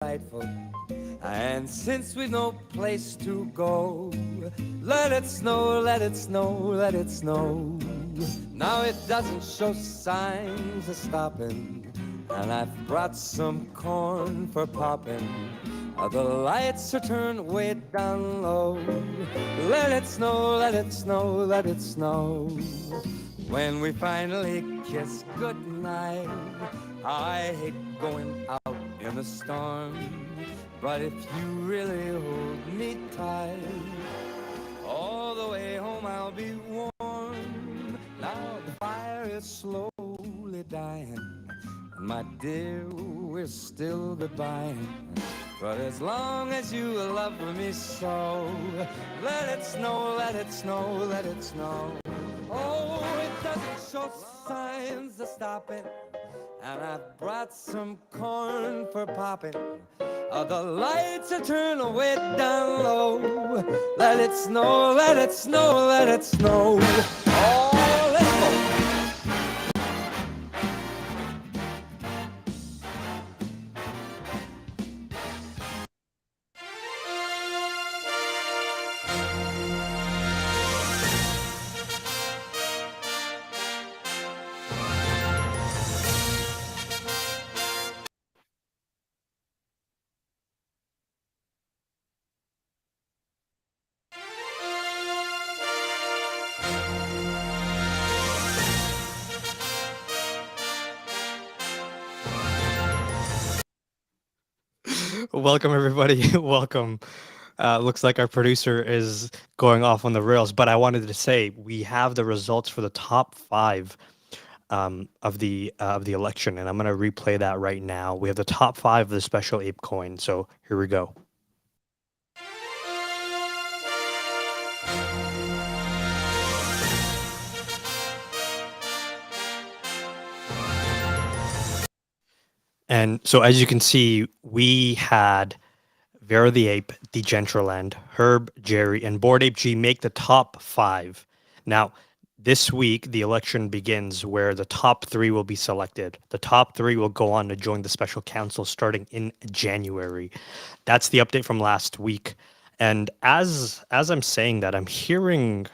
delightful. And since we've no place to go, let it snow, let it snow, let it snow. Now it doesn't show signs of stopping, and I've brought some corn for popping. The lights are turned way down low. Let it snow, let it snow, let it snow. When we finally kiss goodnight, I hate going out in the storm, but if you really hold me tight, all the way home I'll be warm. Now the fire is slowly dying, and my dear, we're still goodbying. But as long as you love me so, let it snow, let it snow, let it snow. Oh, it doesn't show signs of stopping, and I've brought some corn for popping. The lights are turned way down low. Let it snow, let it snow, let it snow. Oh, let's go. Welcome, everybody. Welcome. Looks like our producer is going off on the rails, but I wanted to say we have the results for the top five of the election, and I'm going to replay that right now. We have the top five of the special ape coin. So here we go. And so as you can see, we had Vera the Ape, Degentraland, Herb, Jerry, and Bored Ape G make the top five. Now, this week, the election begins where the top three will be selected. The top three will go on to join the special council starting in January. That's the update from last week. And as I'm saying that, I'm hearing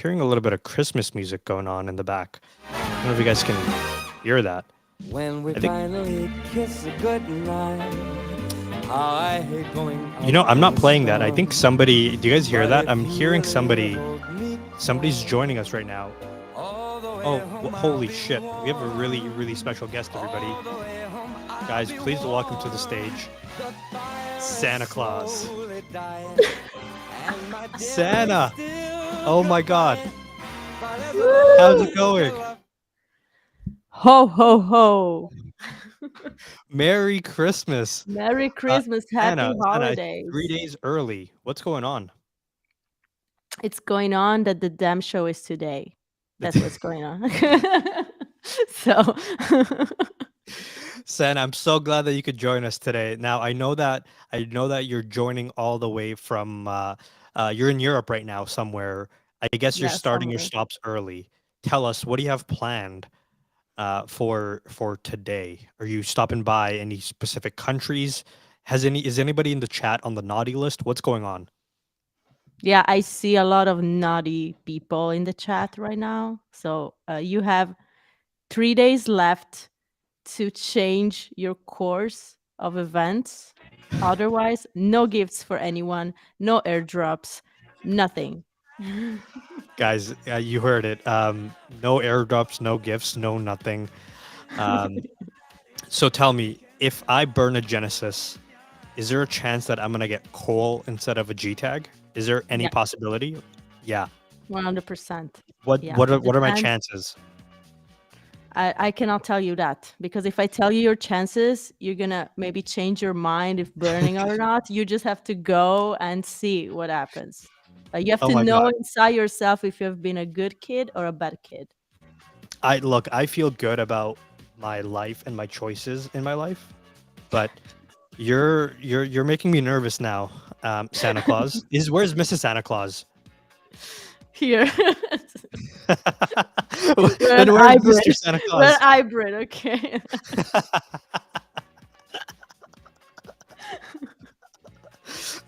a little bit of Christmas music going on in the back. I don't know if you guys can hear that. When we I think finally kiss goodnight, I hate going out I'm not in the playing that. I think storm, somebody. Do you guys hear but that? if I'm you hearing really somebody. hold me Somebody's tight, joining us right now. all the way Oh, home I'll holy be shit. We have a really, warm. really special guest, everybody. All the way home I'll Guys, be please welcome to the warm. stage The fire is Santa Claus. slowly dying, and my dear is Santa! still Oh my god. goodbye. But as How's long it as you going? love Ho, ho, ho. Merry Christmas. Merry Uh, Christmas. Santa, Happy It's 3 holidays. days early. What's going on? It's going on that the damn show is today. That's what's going on. So, Santa, I'm so glad that you could join us today. Now, I know that you're joining all the way from you're in Europe right now somewhere. I guess you're yeah, starting your somewhere. stops early. Tell us, what do you have planned for today? Are you stopping by any specific countries? Is anybody in the chat on the naughty list? What's going on? Yeah, I see a lot of naughty people in the chat right now. So, you have 3 days left to change your course of events. Otherwise, no gifts for anyone, no airdrops, nothing. Guys, you heard it. No airdrops, no gifts, no nothing. Um, so tell me, if I burn a Genesis, is there a chance that I'm gonna get coal instead of a G tag? Is there any Yeah, possibility? Yeah. 100%. What Yeah, what are it what are my depends. chances? I cannot tell you that because if I tell you your chances, you're gonna maybe change your mind if burning or not. You just have to go and see what happens. You have Oh to my know god. inside yourself if you have been a good kid or a bad kid. I feel good about my life and my choices in my life, but you're making me nervous now. Santa Claus is where's Mrs. Santa Claus? Here, we're an And where's Mr. hybrid. Santa We're an Claus? hybrid. Okay.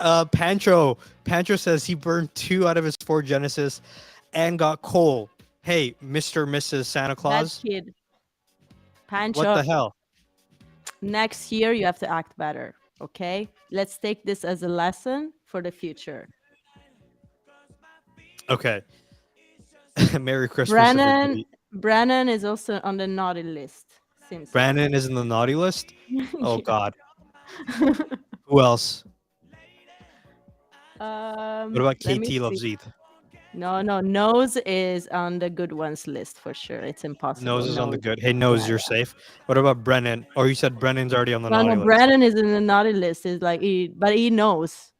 Pancho says he burned 2 out of his 4 Genesis and got coal. Hey, Mr. Mrs. Santa Bad Claus, kid. what the Pancho, hell? next year you have to act better. Okay? Let's take this as a lesson for the future. Okay. Merry Christmas, Brennan everybody. Brennan is also on the naughty list. Seems like. Brandon is in the naughty list. Oh Yeah. God. Who else? What about Let me KT see. Loves Eat? No, no, nose is on the good ones list for sure. It's impossible. Nose is on the Nose. good. Hey, Yeah, Nose, you're yeah. safe. What about Brennan? Or you said Brennan's already on the No, no, naughty list. Brennan is in the naughty list. Is like but he knows.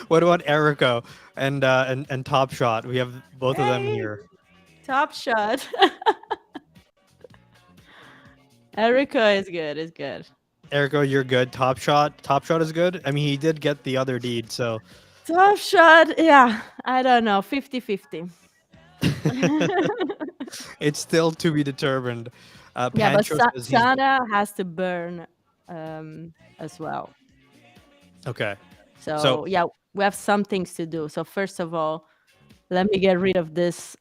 What about Erico and Top Shot? We have both of them Hey, here. top shot. Erica is good. Is good. Erico, you're good. Top Shot. Top Shot is good. I mean, he did get the other deed, so Top shot. Yeah, I don't know. 50-50. it's still to be determined. Yeah, but Pancho says he's Santa has to burn as well. okay. So So yeah, we have some things to do. So first of all, let me get rid of this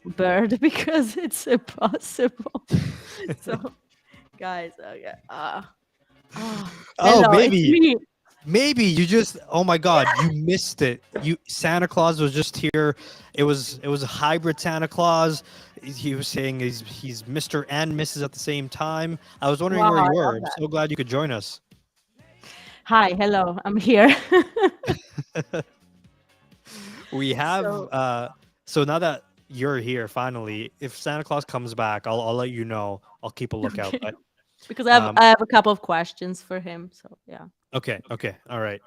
bird because it's impossible. So guys, okay. oh, Hello, it's me. maybe you just oh my God, you missed it. You Santa Claus was just here. It was a hybrid Santa Claus. He was saying he's Mr. and Mrs. at the same time. I was wondering Wow, where I you were. love I'm that. so glad you could join us. Hi, hello, I'm here. We have So so now that you're here finally, if Santa Claus comes back, I'll let you know. I'll keep a lookout. okay, But because um I have a couple of questions for him. So yeah. okay, all right.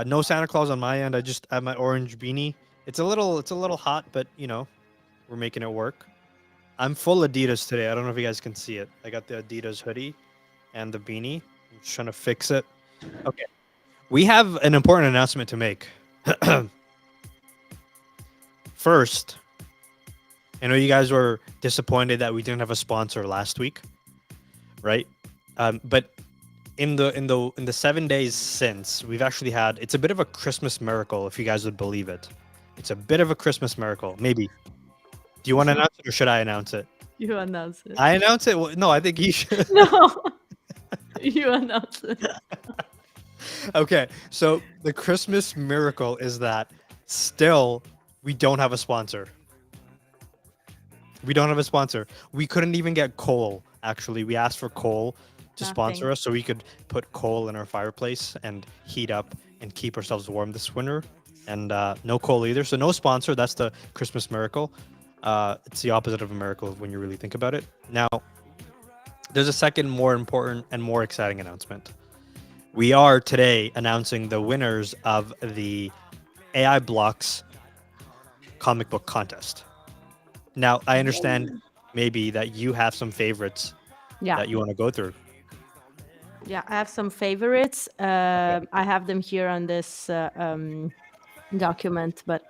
No Santa Claus on my end. I just have my orange beanie. It's a little hot, but we're making it work. I'm full Adidas today. I don't know if you guys can see it. I got the Adidas hoodie and the beanie. I'm just trying to fix it. Okay. We have an important announcement to make. First, I know you guys were disappointed that we didn't have a sponsor last week, right? But in the 7 days since, we've actually had it's a bit of a Christmas miracle, if you guys would believe it. It's a bit of a Christmas miracle. Maybe. Do you want to announce it or should I announce it? You announce it. I announce it. Well, no, I think you should. No, you announce it. Okay, so the Christmas miracle is that still we don't have a sponsor. We don't have a sponsor. We couldn't even get coal. Actually, we asked for coal to sponsor Nothing. us so we could put coal in our fireplace and heat up and keep ourselves warm this winter. And no coal either. So no sponsor. That's the Christmas miracle. It's the opposite of a miracle when you really think about it. Now, there's a second, more important and more exciting announcement. We are today announcing the winners of the AI Blocks comic book contest. Now, I understand maybe that you have some favorites Yeah, that you want to go through. yeah. I have some favorites. I have them here on this document, but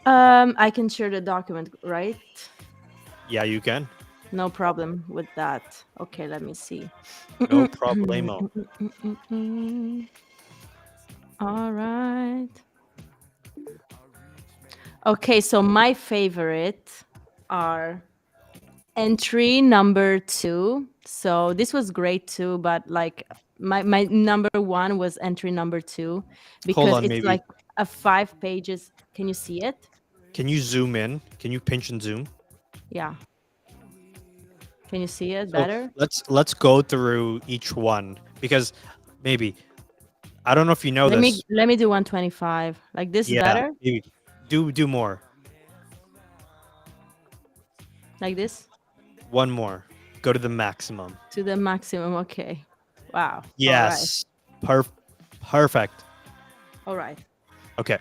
I can share the document, right? Yeah, you can. No problem with that. Okay, let me see. No problemo. All right. Okay, so my favorite are entry number 2. So this was great too, but like my number 1 was entry number 2 Hold because on, it's maybe. like a 5 pages. Can you see it? Can you zoom in? Can you pinch and zoom? Yeah. Can you see it So better? let's go through each one because maybe I don't know if you know this. Let me do 125. Like this Yeah, better? maybe do more. Like this? One more. Go to the maximum. To the maximum. Okay. Wow. All right. Yes. Perfect. All right. Okay.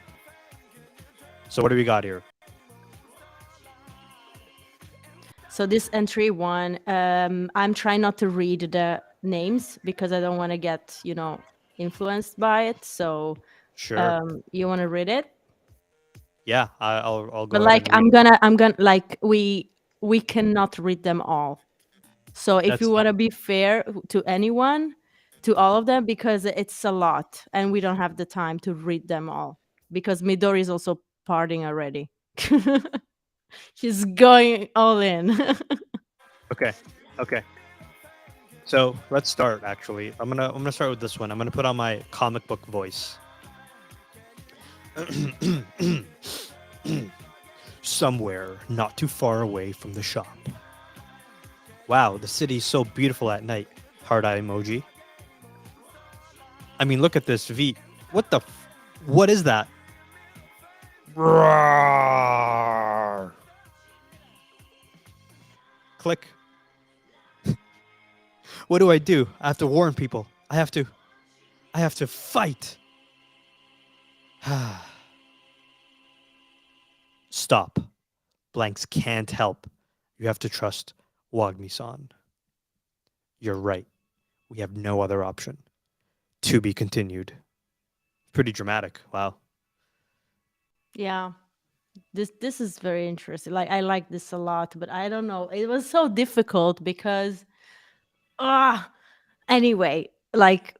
So what do we got here? So this entry 1, I'm trying not to read the names because I don't want to get, influenced by it. So Sure. you want to read it? Yeah, I'll go But ahead like and read. I'm gonna like we cannot read them all. So if you That's want to be fair to anyone, to all of them because it's a lot and we don't have the time to read them all because Midori is also partying already. She's going all in. Okay. Okay. So let's start. Actually, I'm gonna start with this one. I'm gonna put on my comic book voice. Somewhere not too far away from the shop. Wow, the city's so beautiful at night. Heart eye emoji. I mean, look at this V. What the? What is that? Roar. Click. What do I do? I have to warn people. I have to. I have to fight. Stop. Blanks can't help. You have to trust Wagmi-san. You're right. We have no other option. To be continued. Pretty dramatic. Wow. Yeah. This is very interesting. Like I like this a lot, but I don't know. It was so difficult because ah anyway, like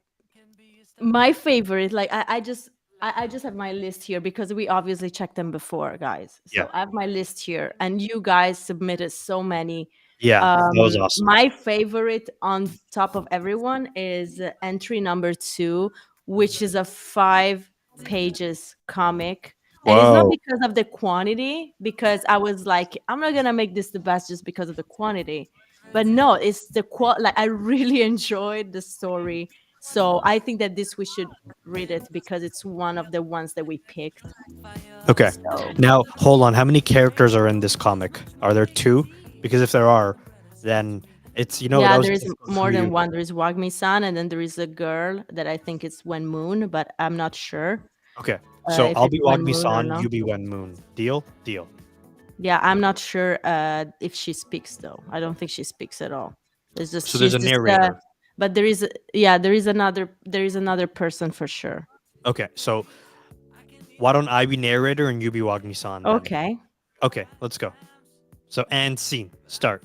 my favorite, like I just have my list here because we obviously checked them before, guys. Yeah. So I have my list here, and you guys submitted so many. Yeah. That was awesome. My favorite on top of everyone is entry number 2, which is a 5 pages comic. And it's not Whoa. because of the quantity, because I was like, I'm not gonna make this the best just because of the quantity. But no, it's the like I really enjoyed the story. So I think that this we should read it because it's one of the ones that we picked. Okay. So Now, hold on. How many characters are in this comic? Are there two? Because if there are, then it's, that yeah, was there is difficult for more me than to. one. There is Wagmi-san, and then there is a girl that I think it's Wen Moon, but I'm not sure Okay. So if I'll it's be Wen Moon or Wagmi-san, not. you be Wen Moon. Deal? Deal. Yeah, I'm not sure if she speaks though. I don't think she speaks at all. It's just So there's she's a just narrator. but yeah, there is another person for sure. Okay. So why don't I be narrator and you be Wagmi-san then? Okay. Okay. Let's go. So, and scene. Start.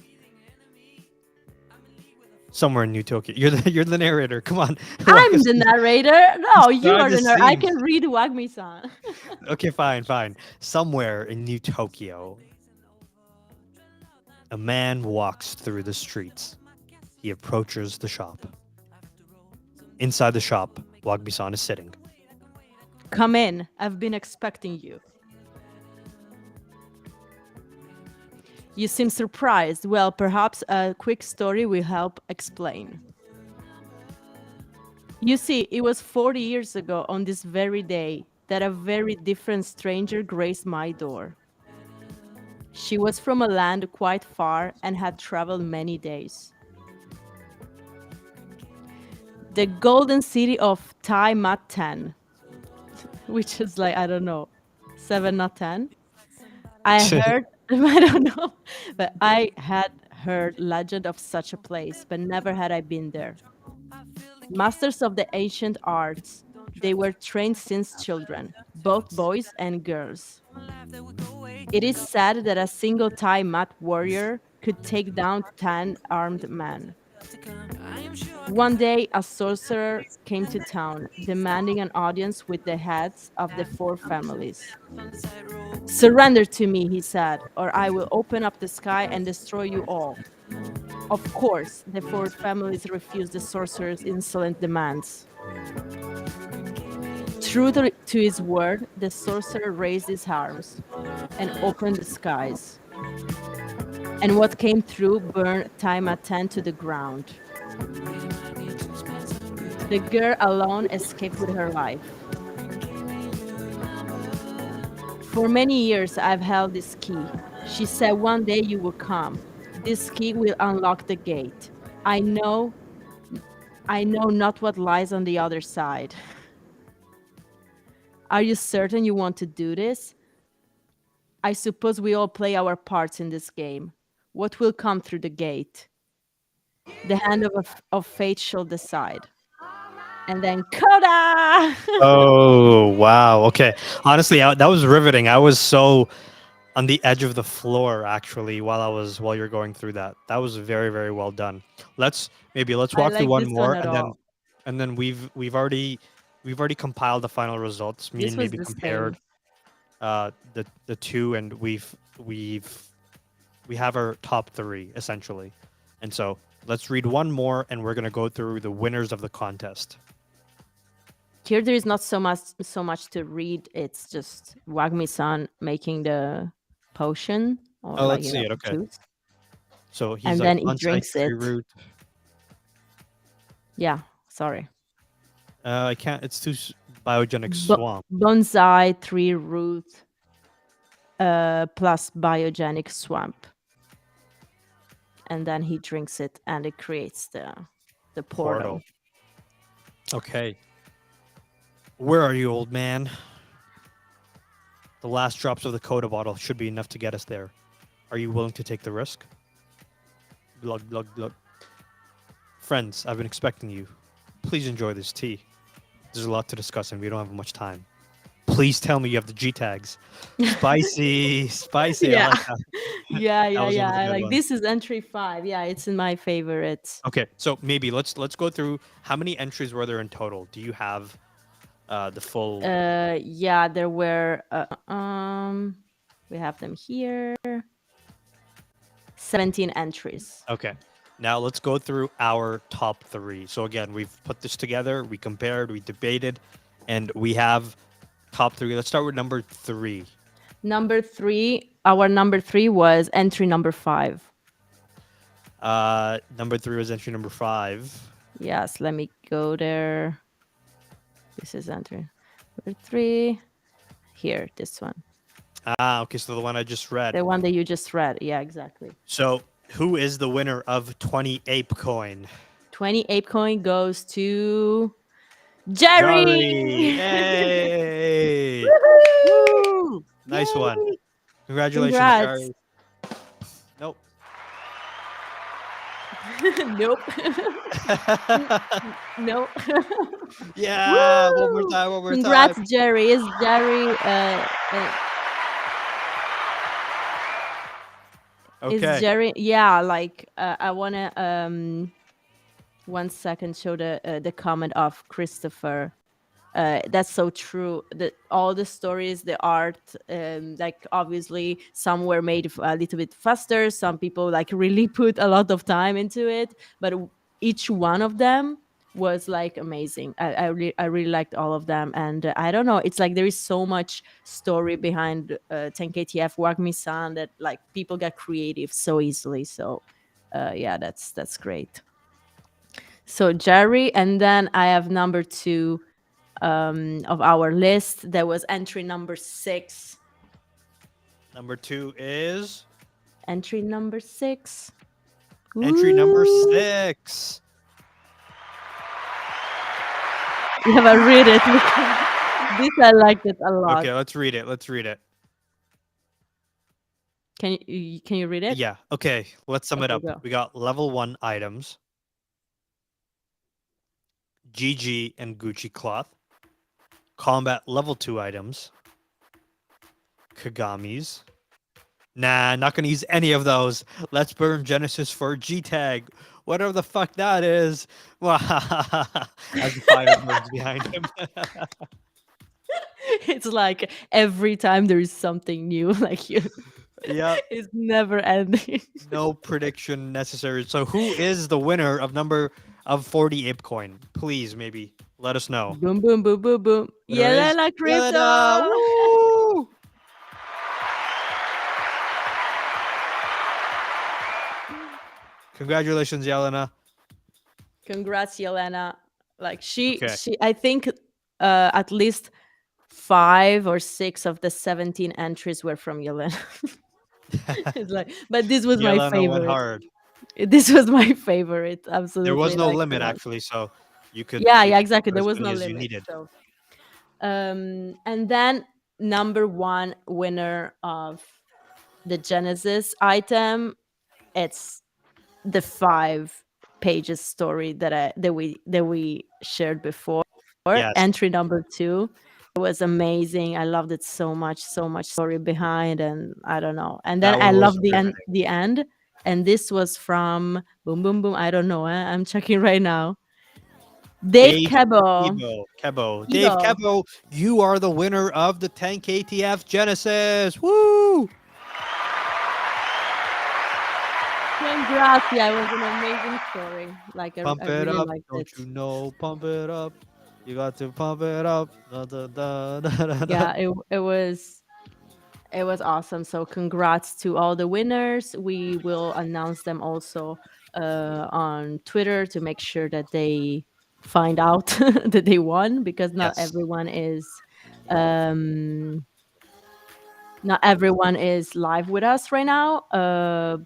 Somewhere in New Tokyo. You're the narrator. Come on. Walk I'm us the through- narrator. No, you describe are the the narrator. I scene. can read Wagmi-san. Okay, fine, fine. Somewhere in New Tokyo, a man walks through the streets. He approaches the shop. Inside the shop, Wagmi-san is sitting. Come in. I've been expecting you. You seem surprised. Well, perhaps a quick story will help explain. You see, it was 40 years ago on this very day that a very different stranger graced my door. She was from a land quite far and had traveled many days. The golden city of Tai Mat 10, which is like, I don't know, 7 not 10. I heard, I don't know, but I had heard legend of such a place, but never had I been there. Masters of the ancient arts, they were trained since children, both boys and girls. It is said that a single Thai mat warrior could take down 10 armed men. One day, a sorcerer came to town, demanding an audience with the heads of the 4 families. Surrender to me, he said, or I will open up the sky and destroy you all. Of course, the 4 families refused the sorcerer's insolent demands. True to his word, the sorcerer raised his arms and opened the skies. And what came through burned Taimatan to the ground. The girl alone escaped with her life. For many years, I've held this key. She said one day you will come. This key will unlock the gate. I know not what lies on the other side. Are you certain you want to do this? I suppose we all play our parts in this game. What will come through the gate? The hand of fate shall decide. And then Coda! Oh, wow. Okay. Honestly, that was riveting. I was so on the edge of the floor actually while you're going through that. That was very, very well done. Let's I walk through like one this one more at and then all. and then we've already compiled the final results. Me This and was maybe the compared same. the two, and we have our top three essentially. And so let's read one more, and we're gonna go through the winners of the contest. Here there is not so much to read. It's just Wagmi-san making the potion, or Oh, like let's see it. the Okay, juice, so he's and like then he on-site drinks tree it. root. Yeah, sorry. I can't. It's too biogenic Bo- swamp. bonsai tree root plus biogenic swamp, and then he drinks it, and it creates the portal. Portal. Okay, where are you, old man? The last drops of the coda bottle should be enough to get us there. Are you willing to take the risk? Glug glug glug. Friends, I've been expecting you. Please enjoy this tea. There's a lot to discuss, and we don't have much time. Please tell me you have the G tags. Spicy, spicy. I Yeah, like that. yeah, That yeah, was one yeah. of the good Like ones. this is entry 5. Yeah, it's in my favorites. Okay, so maybe let's go through how many entries were there in total. Do you have the full? Yeah, there were we have them here. 17 entries. Okay, now let's go through our top three. So again, we've put this together, we compared, we debated, and we have top three. Let's start with number three. Our number 3 was entry number 5. Number three was entry number 5. Yes, let me go there. This is entry number 3. Here, this one. Ah, okay, so the one I just read. The one that you just read. Yeah, exactly. So who is the winner of 20 Ape Coin? 20 ape coin goes to Jerry. Jari! Hey! Woohoo! Woo! Nice one. Yay! Congratulations, Congrats. Jari. Nope. Nope. Nope. Yeah, one more Woo! time, one more Congrats, time. Jerry. Is Jerry is Okay. Jerry, yeah, like I want to 1 second show the comment of Christopher. That's so true. All the stories, the art, like obviously some were made a little bit faster. Some people like really put a lot of time into it, but each one of them was like amazing. I really liked all of them, and I don't know. It's like there is so much story behind 10KTF Wagmi-san that like people get creative so easily. So yeah, that's great. So Jerry, and then I have number 2 of our list. There was entry number 6. Number 2 is Entry number 6. entry number Ooh. 6. Yeah, but read it. Because this I liked it a lot. Okay, let's read it. Let's read it. Can you read it? Yeah. Okay, let's sum it Okay, up. go. We got level 1 items, GG and Gucci cloth, combat level 2 items, Kagami's. Nah, not gonna use any of those. Let's burn Genesis for G tag. Whatever the fuck that is. As the fire burns behind him. It's like every time there is something new, like you, Yeah, it's never ending. no prediction necessary. So who is the winner of 40 Ape Coin? Please, maybe let us know. Boom, boom, boom, boom, boom. Winner is Yelena Crypto. Yelena! Woo! Congratulations, Yelena. Congrats, Yelena. Like she, Okay. I think at least 5 or 6 of the 17 entries were from Yelena. It's like, but this was my Yelena went favorite. hard. This was my favorite. There was Absolutely. no like, limit a lot. actually, so you could Yeah, take yeah, exactly. There as was no many as you limit. needed. So, and then number 1 winner of the Genesis item, it's the 5 pages story that we shared before. Yes. Entry number 2. It was amazing. I loved it so much story behind, and I don't know. And then That I one was loved the end. riveting. The end, and this was from Boom Boom Boom. I don't know. I'm checking right now. Dave Dave Kebo. Dave Kebo. Kebo, you are the winner of the 10 KTF Genesis. Woo! Congrats. Yeah, it was an amazing story. Like, I Pump it really up, liked don't it. you know? Pump it up. You got to pump it up. Da, da, da, da, da, da. Yeah, it was awesome. So congrats to all the winners. We will announce them also on Twitter to make sure that they find out that they won, because Yes. um not everyone is live with us right now.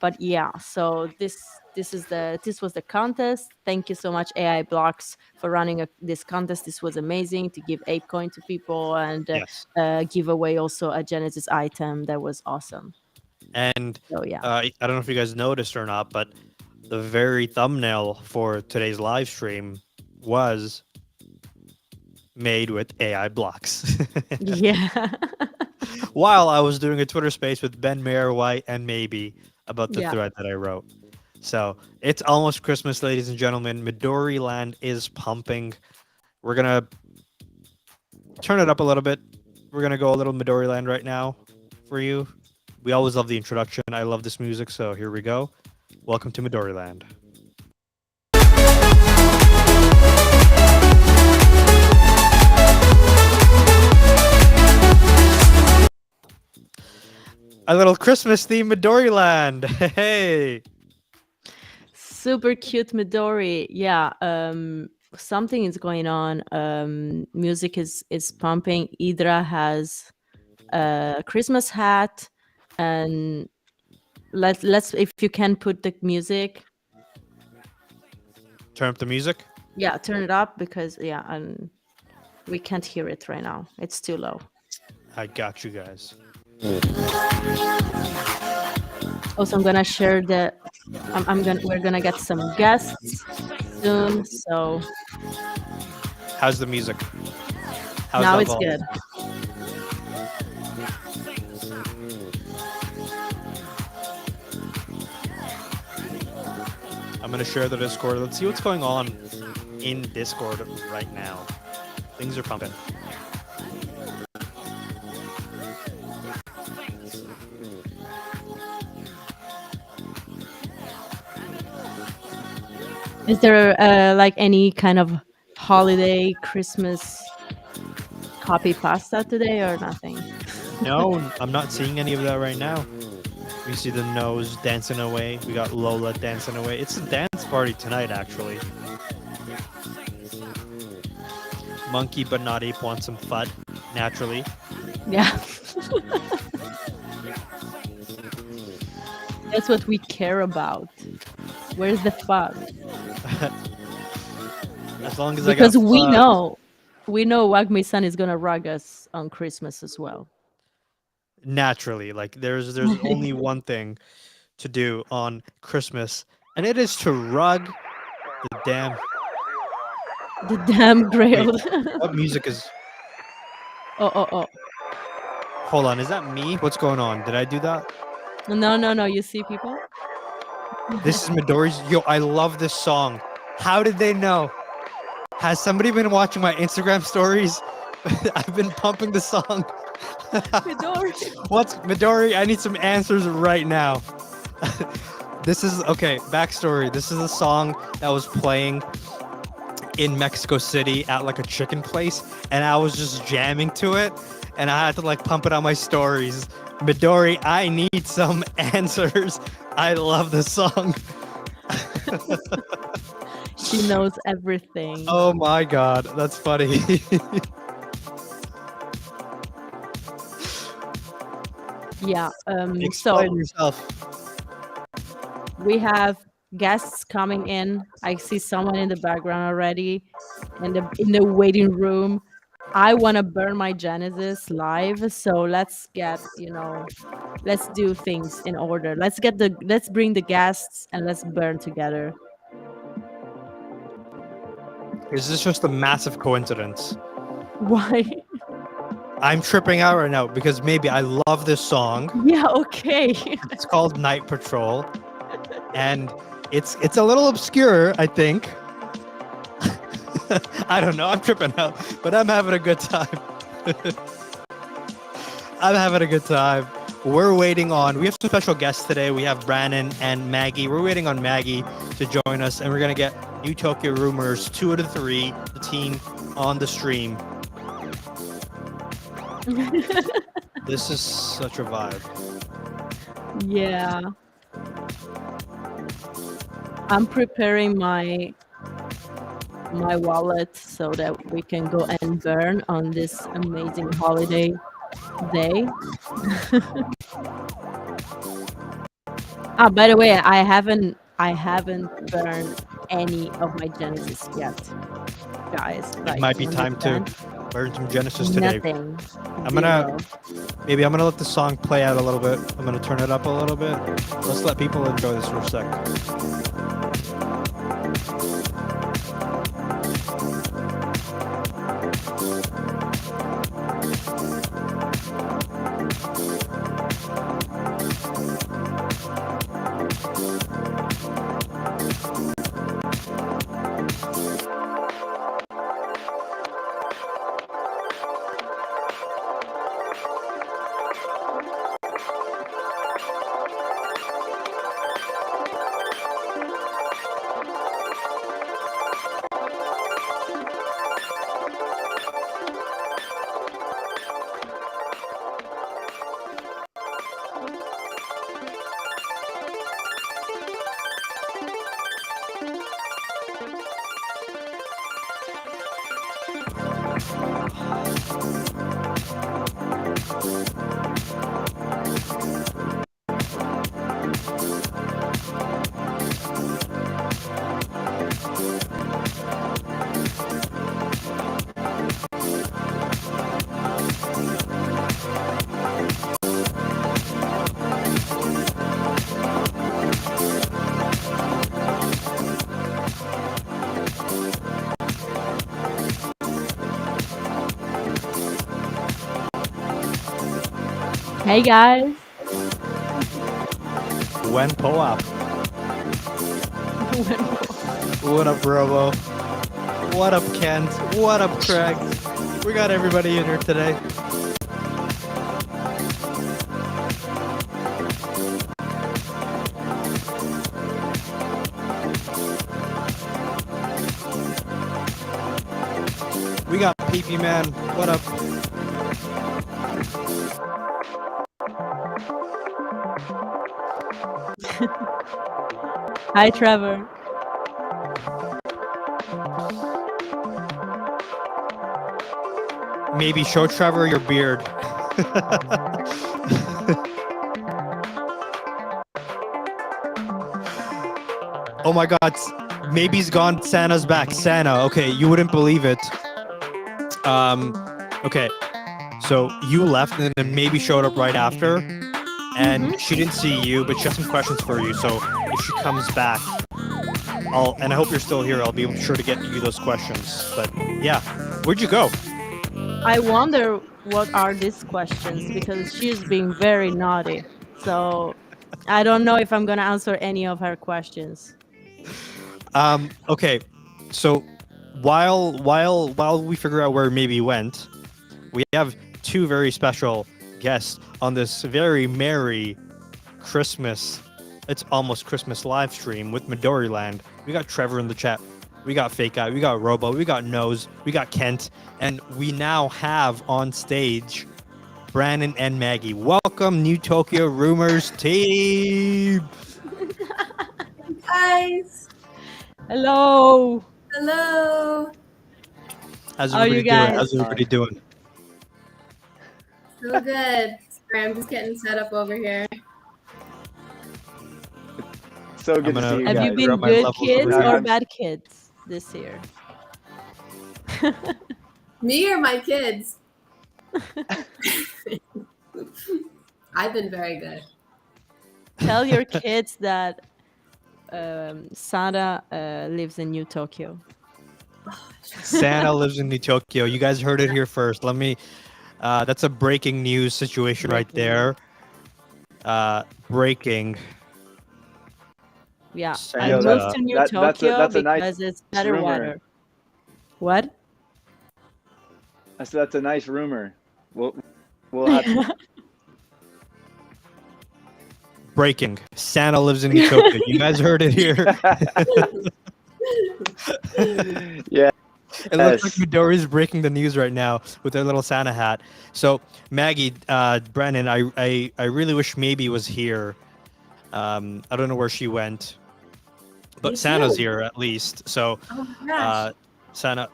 But yeah, so this was the contest. Thank you so much, AI Blocks, for running this contest. This was amazing, to give ApeCoin to people and Yes. give away also a Genesis item. That was awesome. And So yeah. I don't know if you guys noticed or not, but the very thumbnail for today's live stream was made with AI blocks. Yeah. While I was doing a Twitter space with Ben Mayer White and maybe about the Yeah. thread that I wrote. So it's almost Christmas, ladies and gentlemen. Midori Land is pumping. We're gonna turn it up a little bit. We're gonna go a little Midori Land right now for you. We always love the introduction. I love this music, so here we go. Welcome to Midori Land. A little Christmas theme Midori Land. Hey. Super cute Midori. Yeah. Something is going on. Music is pumping. Idra has a Christmas hat, and let's if you can put the music. Turn up the music. Yeah, turn it up, because yeah, and we can't hear it right now. It's too low. I got you guys. Also, I'm gonna share the. I'm gonna we're gonna get some guests soon. So How's the music? How's now that it's volume? good. I'm gonna share the Discord. Let's see what's going on in Discord right now. Things are pumping. Is there like any kind of holiday Christmas copy pasta today or nothing? No, I'm not seeing any of that right now. We see the nose dancing away. We got Lola dancing away. It's a dance party tonight, actually. Monkey but not ape wants some FUD, naturally. Yeah. That's what we care about. Where's the fun? As long as Because I got FUD. we know Wagmi-san is gonna rug us on Christmas as well. Naturally, like there's only one thing to do on Christmas, and it is to rug the damn. The damn grail. Wait, what music is? Oh. Hold on, is that me? What's going on? Did I do that? No. You see people? This is Midori's. Yo, I love this song. How did they know? Has somebody been watching my Instagram stories? I've been pumping the song. Midori. What's Midori? I need some answers right now. This is okay. Backstory. This is a song that was playing in Mexico City at like a chicken place, and I was just jamming to it, and I had to like pump it on my stories. Midori, I need some answers. I love this song. She knows everything. Oh my god, that's funny. Yeah. Explain So yourself. we have guests coming in. I see someone in the background already, in the waiting room. I want to burn my Genesis live, so let's let's do things in order. Let's bring the guests and let's burn together. Is this just a massive coincidence? Why? I'm tripping out right now because maybe I love this song. Yeah, okay. It's called Night Patrol, and it's a little obscure, I think. I don't know. I'm tripping out, but I'm having a good time. I'm having a good time. We're waiting on. We have some special guests today. We have Brandon and Maggie. We're waiting on Maggie to join us, and we're gonna get New Tokyo Rumors 2 out of 3, the team on the stream. This is such a vibe. Yeah. I'm preparing my wallet so that we can go and burn on this amazing holiday day. By the way, I haven't burned any of my Genesis yet, guys. It Like, might be you time to understand? burn some Genesis today. Nothing. I'm gonna Zero. maybe I'm gonna let the song play out a little bit. I'm gonna turn it up a little bit. Let's let people enjoy this for a sec. Hey guys. When po-op. What up, Robo? What up, Kent? What up, Craig? We got everybody in here today. We got PP Man. What up? Hi, Trevor. Maybe show Trevor your beard. Oh my God. Maybe's gone. Santa's back. Santa. Okay, you wouldn't believe it. Okay. So you left and then maybe showed up right after. And she didn't see you, but she has some questions for you. So if she comes back, and I hope you're still here, I'll be sure to get you those questions. But yeah, where'd you go? I wonder what are these questions because she's being very naughty. So I don't know if I'm gonna answer any of her questions. Okay, so while we figure out where maybe went, we have two very special guests on this very merry Christmas. It's almost Christmas live stream with Midoriland. We got Trevor in the chat. We got Fake Guy. We got Robo. We got Nose. We got Kent. And we now have on stage Brandon and Maggie. Welcome, New Tokyo Rumors team. Guys, Hello. hello. How's How are you everybody doing? guys? How's everybody doing? So good. Sorry, I'm just getting set up over here. So good to gonna- see you Have guys. you been grab my good levels kids over or here. bad kids this year? Me or my kids? I've been very good. Tell your kids that Santa lives in New Tokyo. Santa lives in New Tokyo. You guys heard it here first. Let me. That's a breaking news situation right Breaking there. Breaking. Yeah, I Santa. moved to New that's Tokyo a nice because it's better rumor. weather. What? I said that's a nice rumor. We'll have Breaking. Santa lives in Ethiopia. You guys heard it here. yeah. It looks like Yes. Midori's breaking the news right now with their little Santa hat. So Maggie, Brennan, I really wish Maybe was here. I don't know where she went, but Me Santa's too. here at least. So Oh my gosh. Santa,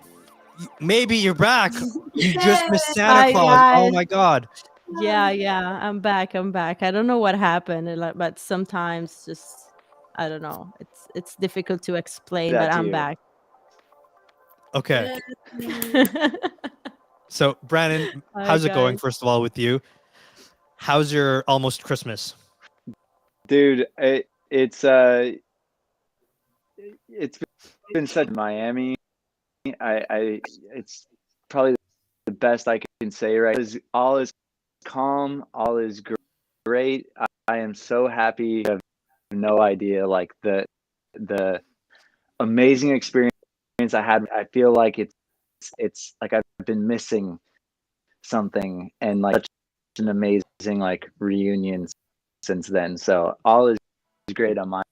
maybe you're back. You just missed Yay. Santa Hi Claus. Oh guys. my God. Yeah, I'm back. I'm back. I don't know what happened, but sometimes just I don't know. It's difficult to explain, but That to I'm you. back. Okay. Yay. So Brandon, Hi how's it going? guys. First of all, with you, how's your almost Christmas? Dude, it's been such Miami. I it's probably the best I can say right. All is calm, all is great. I am so happy. You have no idea like the amazing experience I had. I feel like it's like I've been missing something and like such an amazing like reunion since then. So all is great on my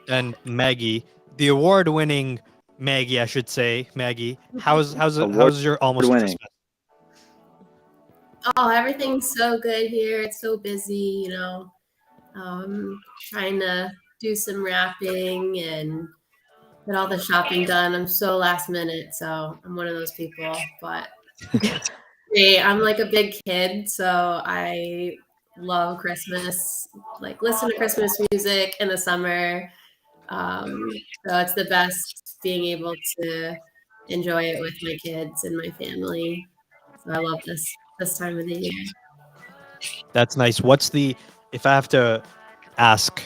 And Maggie, the award-winning Maggie, I should say, Maggie. How's award your almost winning. Christmas? Oh, everything's so good here. It's so busy, trying to do some wrapping and get all the shopping done. I'm so last minute, so I'm one of those people. But hey, I'm like a big kid, so I love Christmas. Like listen to Christmas music in the summer. So it's the best being able to enjoy it with my kids and my family. So I love this time of the year. That's nice. If I have to ask,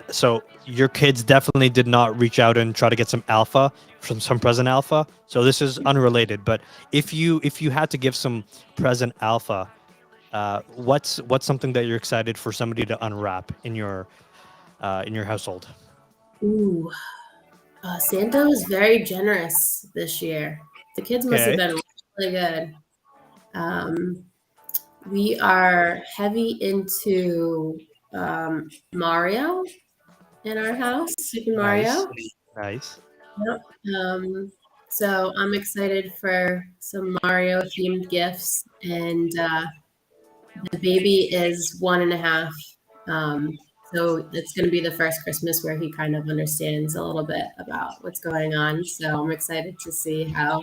so your kids definitely did not reach out and try to get some alpha from some present alpha. So this is unrelated, but if you had to give some present alpha, what's something that you're excited for somebody to unwrap in your household? Ooh, Santa was very generous this year. The kids must have Okay. been really good. Um, we are heavy into Mario in our house, Super Nice. Mario. Nice. Yep. So I'm excited for some Mario themed gifts, and the baby is 1.5. So it's going to be the first Christmas where he kind of understands a little bit about what's going on. So I'm excited to see how,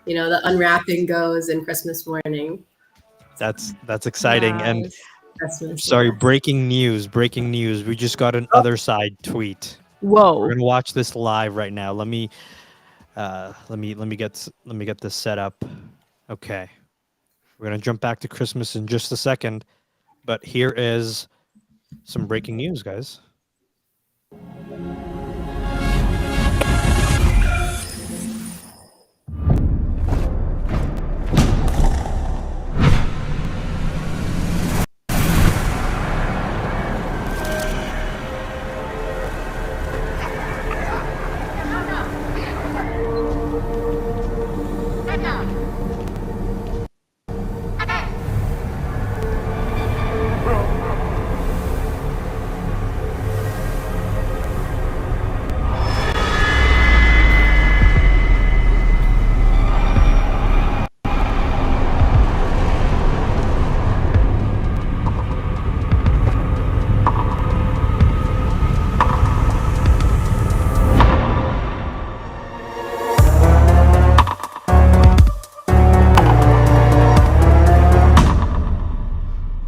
the unwrapping goes in Christmas morning. That's exciting. And Nice. Christmas, sorry, yeah. breaking news, breaking news. We just got an Oh. other side tweet. We're Whoa. gonna watch this live right now. Let me get this set up. Okay. We're gonna jump back to Christmas in just a second, but here is some breaking news, guys.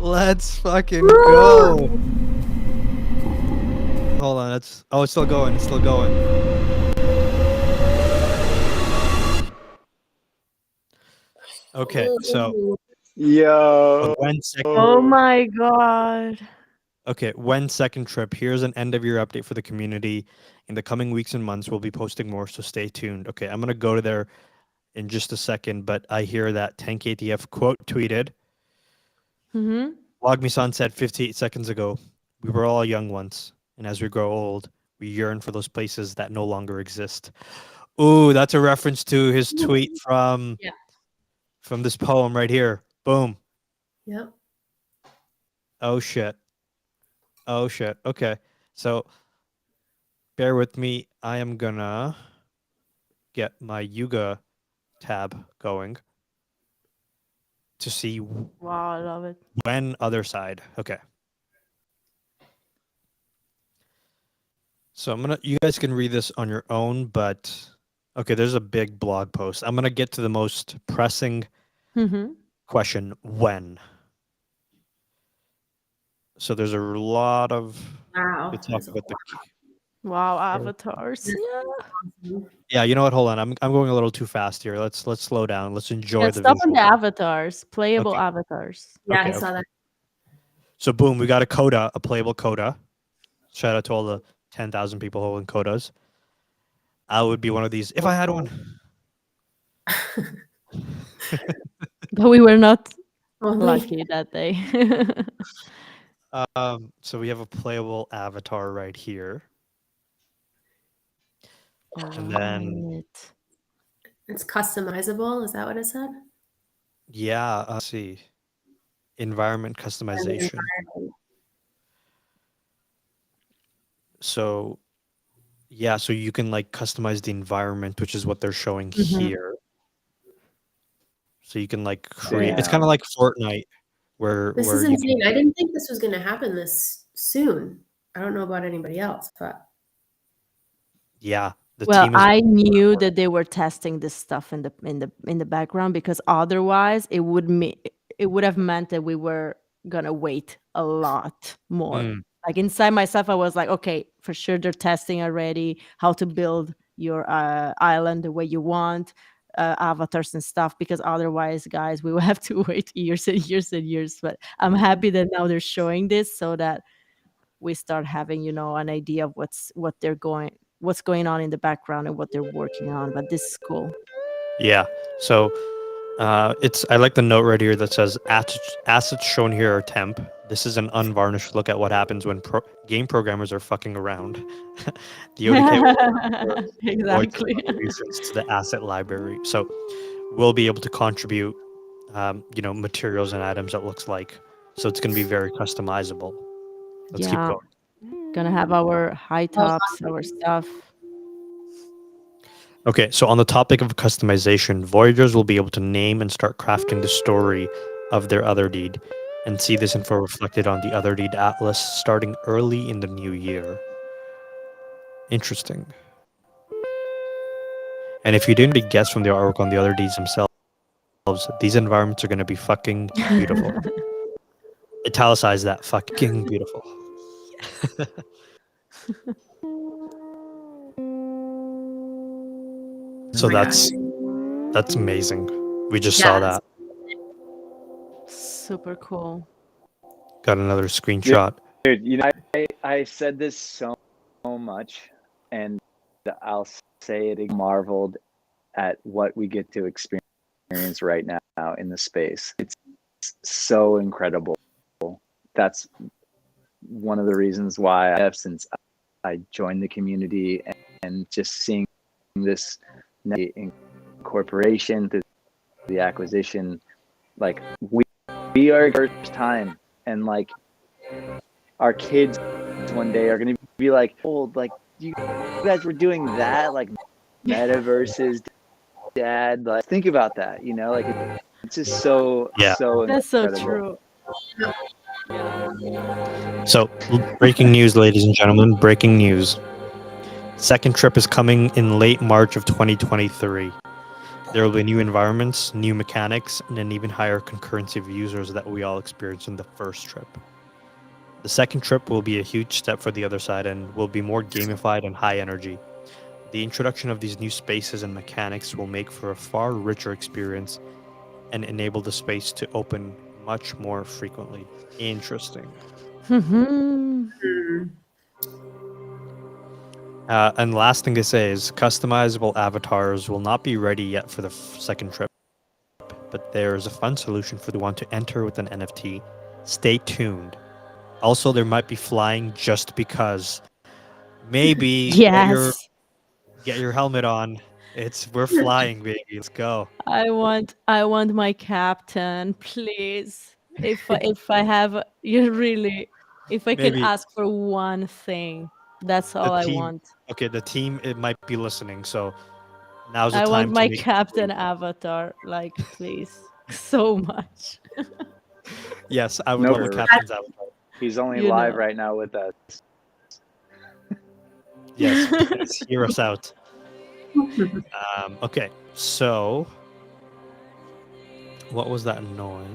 Let's fucking go. Hold on, it's still going. It's still going. Okay, so Ooh. Yo. one second. Oh my god. Okay, 1 second trip. Here's an end of year update for the community. In the coming weeks and months, we'll be posting more, so stay tuned. Okay, I'm gonna go to there in just a second, but I hear that 10KTF quote tweeted. Mm-hmm. Wagmi-san said 58 seconds ago, we were all young once, and as we grow old, we yearn for those places that no longer exist. Ooh, that's a reference to his tweet from Yeah. this poem right here. Boom. Yep. Oh shit. Oh shit. Okay. So bear with me. I am gonna get my Yuga tab going to see Wow, I love it. when other side. Okay. So you guys can read this on your own, but okay, there's a big blog post. I'm gonna get to the most pressing Mm-hmm. question: when? So there's a lot of Wow. good talk There's a about the. Wow, avatars. Yeah. lot. Yeah, you know what? Hold on, I'm going a little too fast here. Let's slow down. Let's enjoy Yeah, the stop on the visual. avatars, playable Okay. avatars. Yeah, I Okay. saw that. So boom, we got a coda, a playable coda. Shout out to all the 10,000 people holding codas. I would be one of these if I had one. But we were not Only. lucky that day. So we have a playable avatar right here, and then Right. It's customizable. Is that what it said? yeah, let's see, environment And customization. environment. So yeah, so you can like customize the environment, which is what they're showing Mhm. here. So you can like create. It's Damn. kind of like Fortnite, where This is you can. insane. I didn't think this was going to happen this soon. I don't know about anybody else, but Yeah, the Well, team is. I knew that they were testing this stuff in the background because otherwise it would have meant that we were gonna wait a lot more. Mm, Like inside myself, I was like, okay, for sure they're testing already how to build your island the way you want, avatars and stuff. Because otherwise, guys, we will have to wait years and years and years. But I'm happy that now they're showing this so that we start having an idea of what's going on in the background and what they're working on. But this is cool. yeah. So it's I like the note right here that says assets shown here are temp. This is an unvarnished look at what happens when game programmers are fucking around. The ODK will voice Exactly. contributions to the asset library, so we'll be able to contribute, materials and items that looks like. So it's going to be very customizable. Let's keep Yeah, going. gonna have our high well, tops, our stuff. Okay, so on the topic of customization, Voyagers will be able to name and start crafting the story of their Other Deed and see this info reflected on the Other Deed Atlas starting early in the new year. Interesting. And if you didn't guess from the artwork on the Other Deeds themselves, these environments are going to be fucking beautiful. Italicize that, fucking beautiful. So oh my gosh. that's amazing. We just Yeah, saw that's- that. Super cool. Got another screenshot. Dude, I said this so much, and I'll say it. Marveled at what we get to experience right now in the space. It's so incredible. That's one of the reasons why I have since I joined the community, and just seeing this incorporation through the acquisition, like we are first time, and like our kids one day are going to be like, old, like you guys were doing that, like metaverses, dad. Like think about that, like it's just so Yeah. so That's so incredible. true. So, breaking news, ladies and gentlemen, breaking news. Second trip is coming in late March of 2023. There will be new environments, new mechanics, and an even higher concurrency of users that we all experienced in the first trip. The second trip will be a huge step for the other side and will be more gamified and high energy. The introduction of these new spaces and mechanics will make for a far richer experience and enable the space to open much more frequently. Interesting. Mhm. Hmm. And last thing to say is customizable avatars will not be ready yet for the second trip, but there's a fun solution for the one to enter with an NFT. Stay tuned. Also, there might be flying just because. Maybe Yes. get your helmet on. We're flying, baby. Let's go. I want my captain, please. If I have you really, if I can Maybe ask for one thing, that's the all I team. want. Okay, the team it might be listening, so now's the I want time to my make it captain clear. avatar, like please, so much. Yes, I would No, love a I, captain's avatar. he's only You live know. right now with us. Yes, please hear us out. Okay, so what was that noise?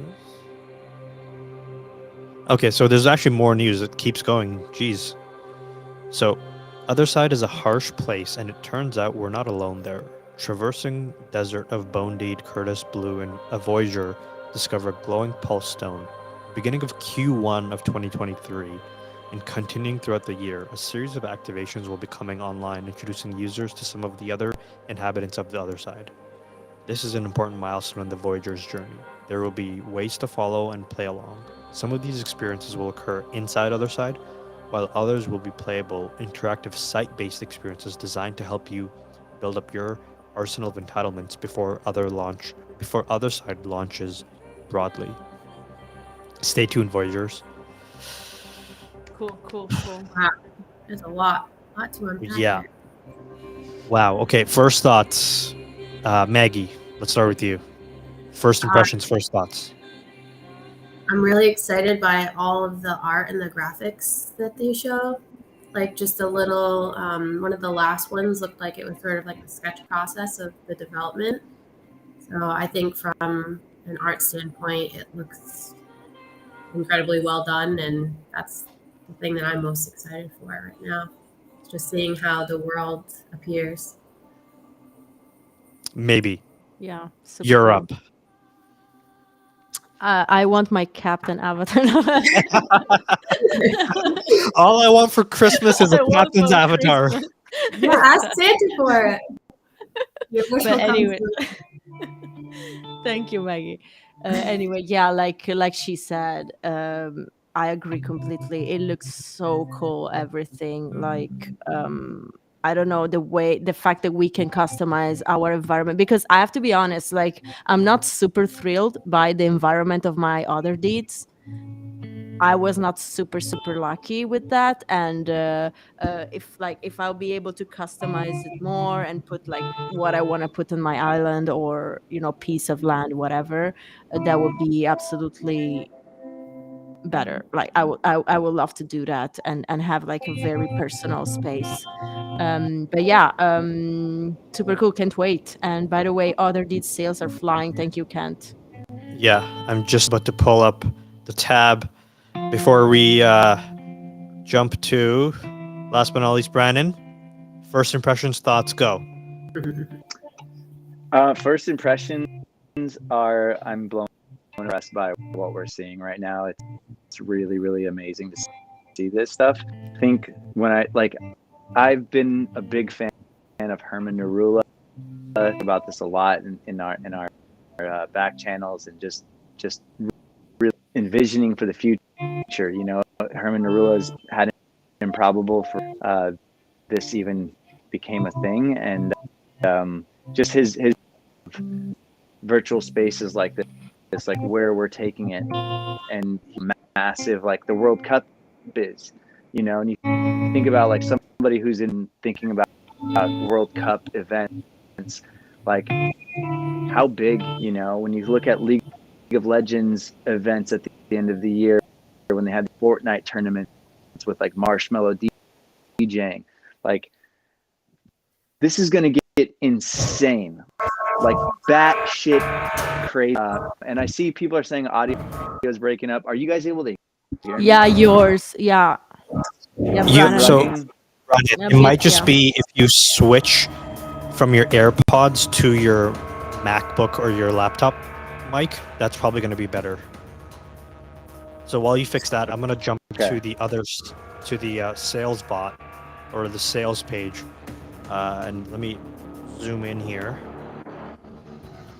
Okay, so there's actually more news. It keeps going. Jeez. So, Other Side is a harsh place, and it turns out we're not alone there. Traversing desert of Bone Deed, Curtis Blue, and a Voyager discover glowing pulse stone. Beginning of Q1 of 2023, and continuing throughout the year, a series of activations will be coming online, introducing users to some of the other inhabitants of the Other Side. This is an important milestone in the Voyager's journey. There will be ways to follow and play along. Some of these experiences will occur inside Other Side, while others will be playable, interactive site-based experiences designed to help you build up your arsenal of entitlements before Other Side launches broadly. Stay tuned, Voyagers. Cool. wow, there's a lot to unpack Yeah. there. Wow. Okay. First thoughts. Maggie, let's start with you. First impressions, first thoughts. I'm really excited by all of the art and the graphics that they show. Like just a little, one of the last ones looked like it was sort of like the sketch process of the development. So I think from an art standpoint, it looks incredibly well done, and that's the thing that I'm most excited for right now. Just seeing how the world appears. Maybe. Yeah, super You're cool. up. I want my captain avatar. All I want for Christmas is a I want captain's for avatar. Christmas. Yeah, ask Santa for it. Your wish But will come anyway, true. thank you, Maggie. Anyway, yeah, like she said, I agree completely. It looks so cool. Everything like I don't know the fact that we can customize our environment, because I have to be honest, like I'm not super thrilled by the environment of my other deeds. I was not super lucky with that, and if I'll be able to customize it more and put like what I want to put on my island, or piece of land, whatever, that would be absolutely better. Like I would love to do that and have like a very personal space. But yeah, super cool. Can't wait. And by the way, other deed sales are flying. Thank you, Kent. Yeah, I'm just about to pull up the tab before we jump to last but not least, Brandon. First impressions, thoughts, go. First impressions are I'm blown impressed by what we're seeing right now. It's really, really amazing to see this stuff. I think I've been a big fan of Herman Narula about this a lot in our back channels, and just really envisioning for the future. Herman Narula's had improbable for this even became a thing, and just his virtual spaces like this, like where we're taking it, and massive like the World Cup is, and you think about like somebody who's thinking about World Cup events, like how big, when you look at League of Legends events at the end of the year, when they had the Fortnite tournaments with like Marshmallow DJing, like this is going to get insane, like batshit crazy. And I see people are saying audio is breaking up. Are you guys able to hear me? Yeah, yours. Yeah. Yeah, Brandon. So, Running? Brandon, A it bit, might just yeah. be if you switch from your AirPods to your MacBook or your laptop mic, that's probably going to be better. So while you fix that, I'm going to jump Okay. to the sales bot or the sales page, and let me zoom in here.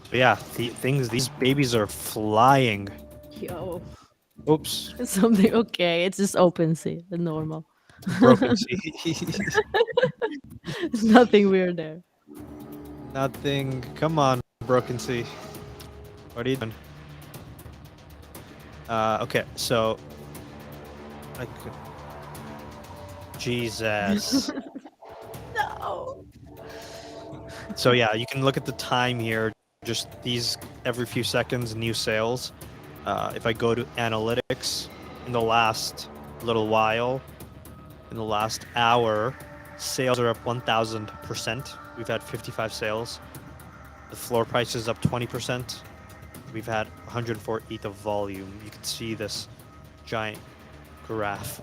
But yeah, these babies are flying. Yo. Oops, Something okay. It's just OpenSea, the normal. broken. There's nothing weird there. Nothing. Come on, Broken Sea. What are you doing? Okay, so like Jesus. No. So yeah, you can look at the time here. Just these every few seconds, new sales. If I go to analytics, in the last little while, in the last hour, sales are up 1,000%. We've had 55 sales. The floor price is up 20%. We've had 104 ETH of volume. You can see this giant graph.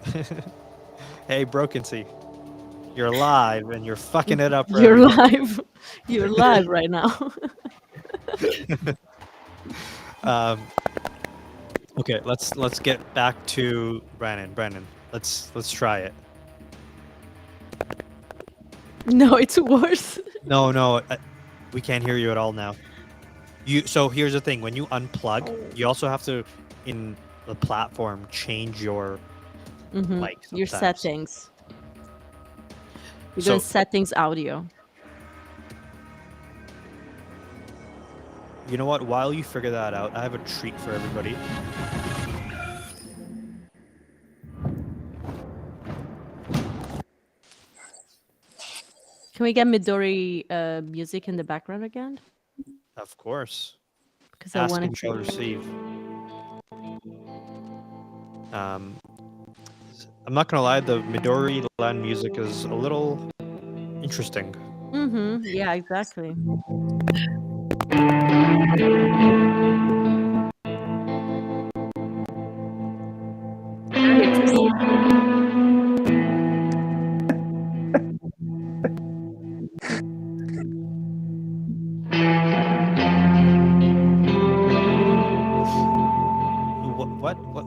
Hey, Broken Sea, you're live and you're fucking it up for You're everybody. live. You're live right now. Um, okay, let's get back to Brandon. Brandon, let's try it. No, it's worse. No, we can't hear you at all now. So here's the thing: when you unplug, you also have to in the platform change your mic. Your Sometimes. settings. You're So doing settings audio. you know what? While you figure that out, I have a treat for everybody. Can we get Midori music in the background again? Of course. Because I Ask want and to. shall receive. I'm not gonna lie, the Midori land music is a little interesting. Yeah, exactly.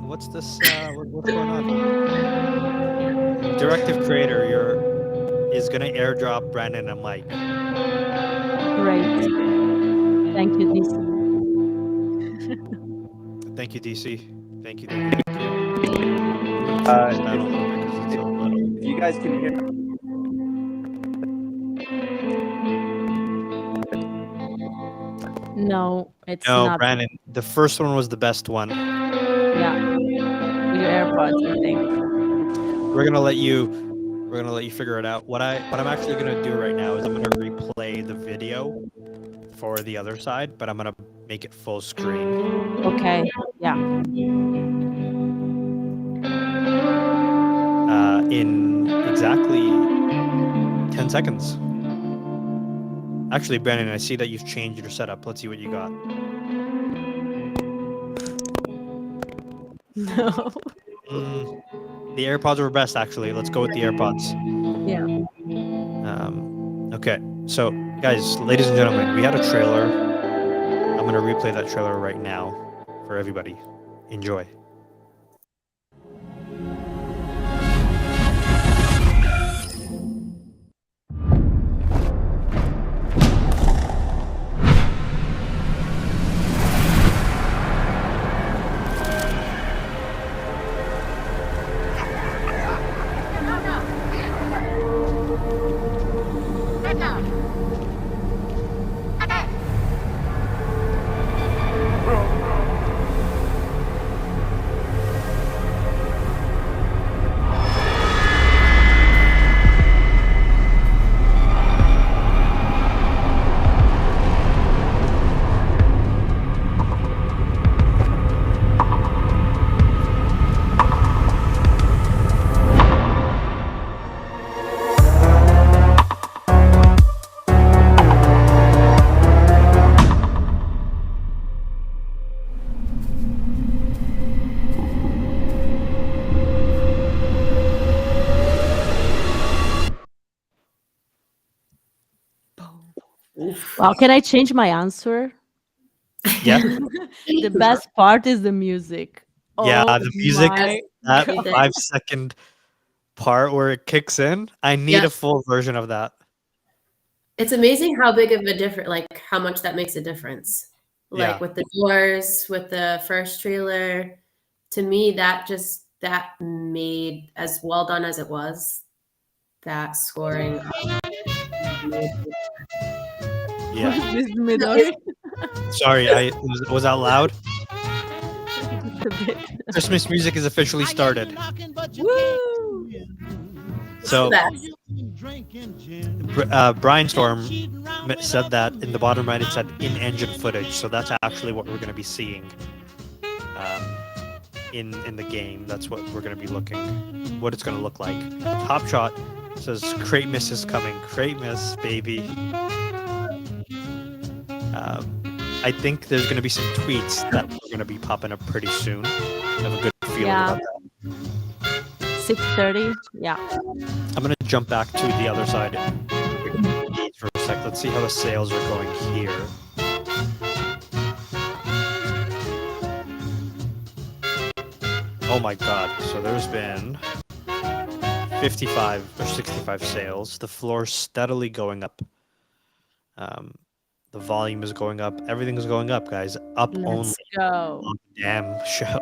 What's this? What's going on? Directive creator, is gonna airdrop Brandon a mic. Great. Thank you, DC. Thank you, DC. Thank you. I'm gonna turn this down a little bit 'cause it's a little. If you guys can hear, No, it's No, not. Brandon, the first one was the best one. Yeah. With your AirPods, I think. We're gonna let you figure it out. What I'm actually gonna do right now is I'm gonna replay the video for the other side, but I'm gonna make it full screen. Okay. Yeah. In exactly 10 seconds. Actually, Brandon, I see that you've changed your setup. Let's see what you got. No. The AirPods were best, actually. Let's go with the AirPods. Yeah. Okay, so guys, ladies and gentlemen, we had a trailer. I'm gonna replay that trailer right now for everybody. Enjoy. Wow, can I change my answer? Yeah, The best part is the music. yeah. Oh The music, my that God. 5-second part where it kicks in. I need Yeah. a full version of that. It's amazing how big of a difference, like how much that makes a difference. Like Yeah. with the doors, with the first trailer, to me, that made, as well done as it was, that scoring. Yeah. This Midori. Sorry, I was out loud. Just a bit. Christmas music is officially started. Woo! It's So the best. Brian Storm said that in the bottom right it said in-engine footage. So that's actually what we're going to be seeing in the game. That's what we're going to be what it's going to look like. Top Shot says Crate Miss is coming. Crate Miss, baby. I think there's going to be some tweets that are going to be popping up pretty soon. I have a good feeling Yeah. about that. 6:30. Yeah. I'm going to jump back to the other side for a sec. Let's see how the sales are going here. Oh my god. So there's been 55 or 65 sales. The floor's steadily going up. The volume is going up. Everything is going up, guys. Up only Let's go. on the damn show.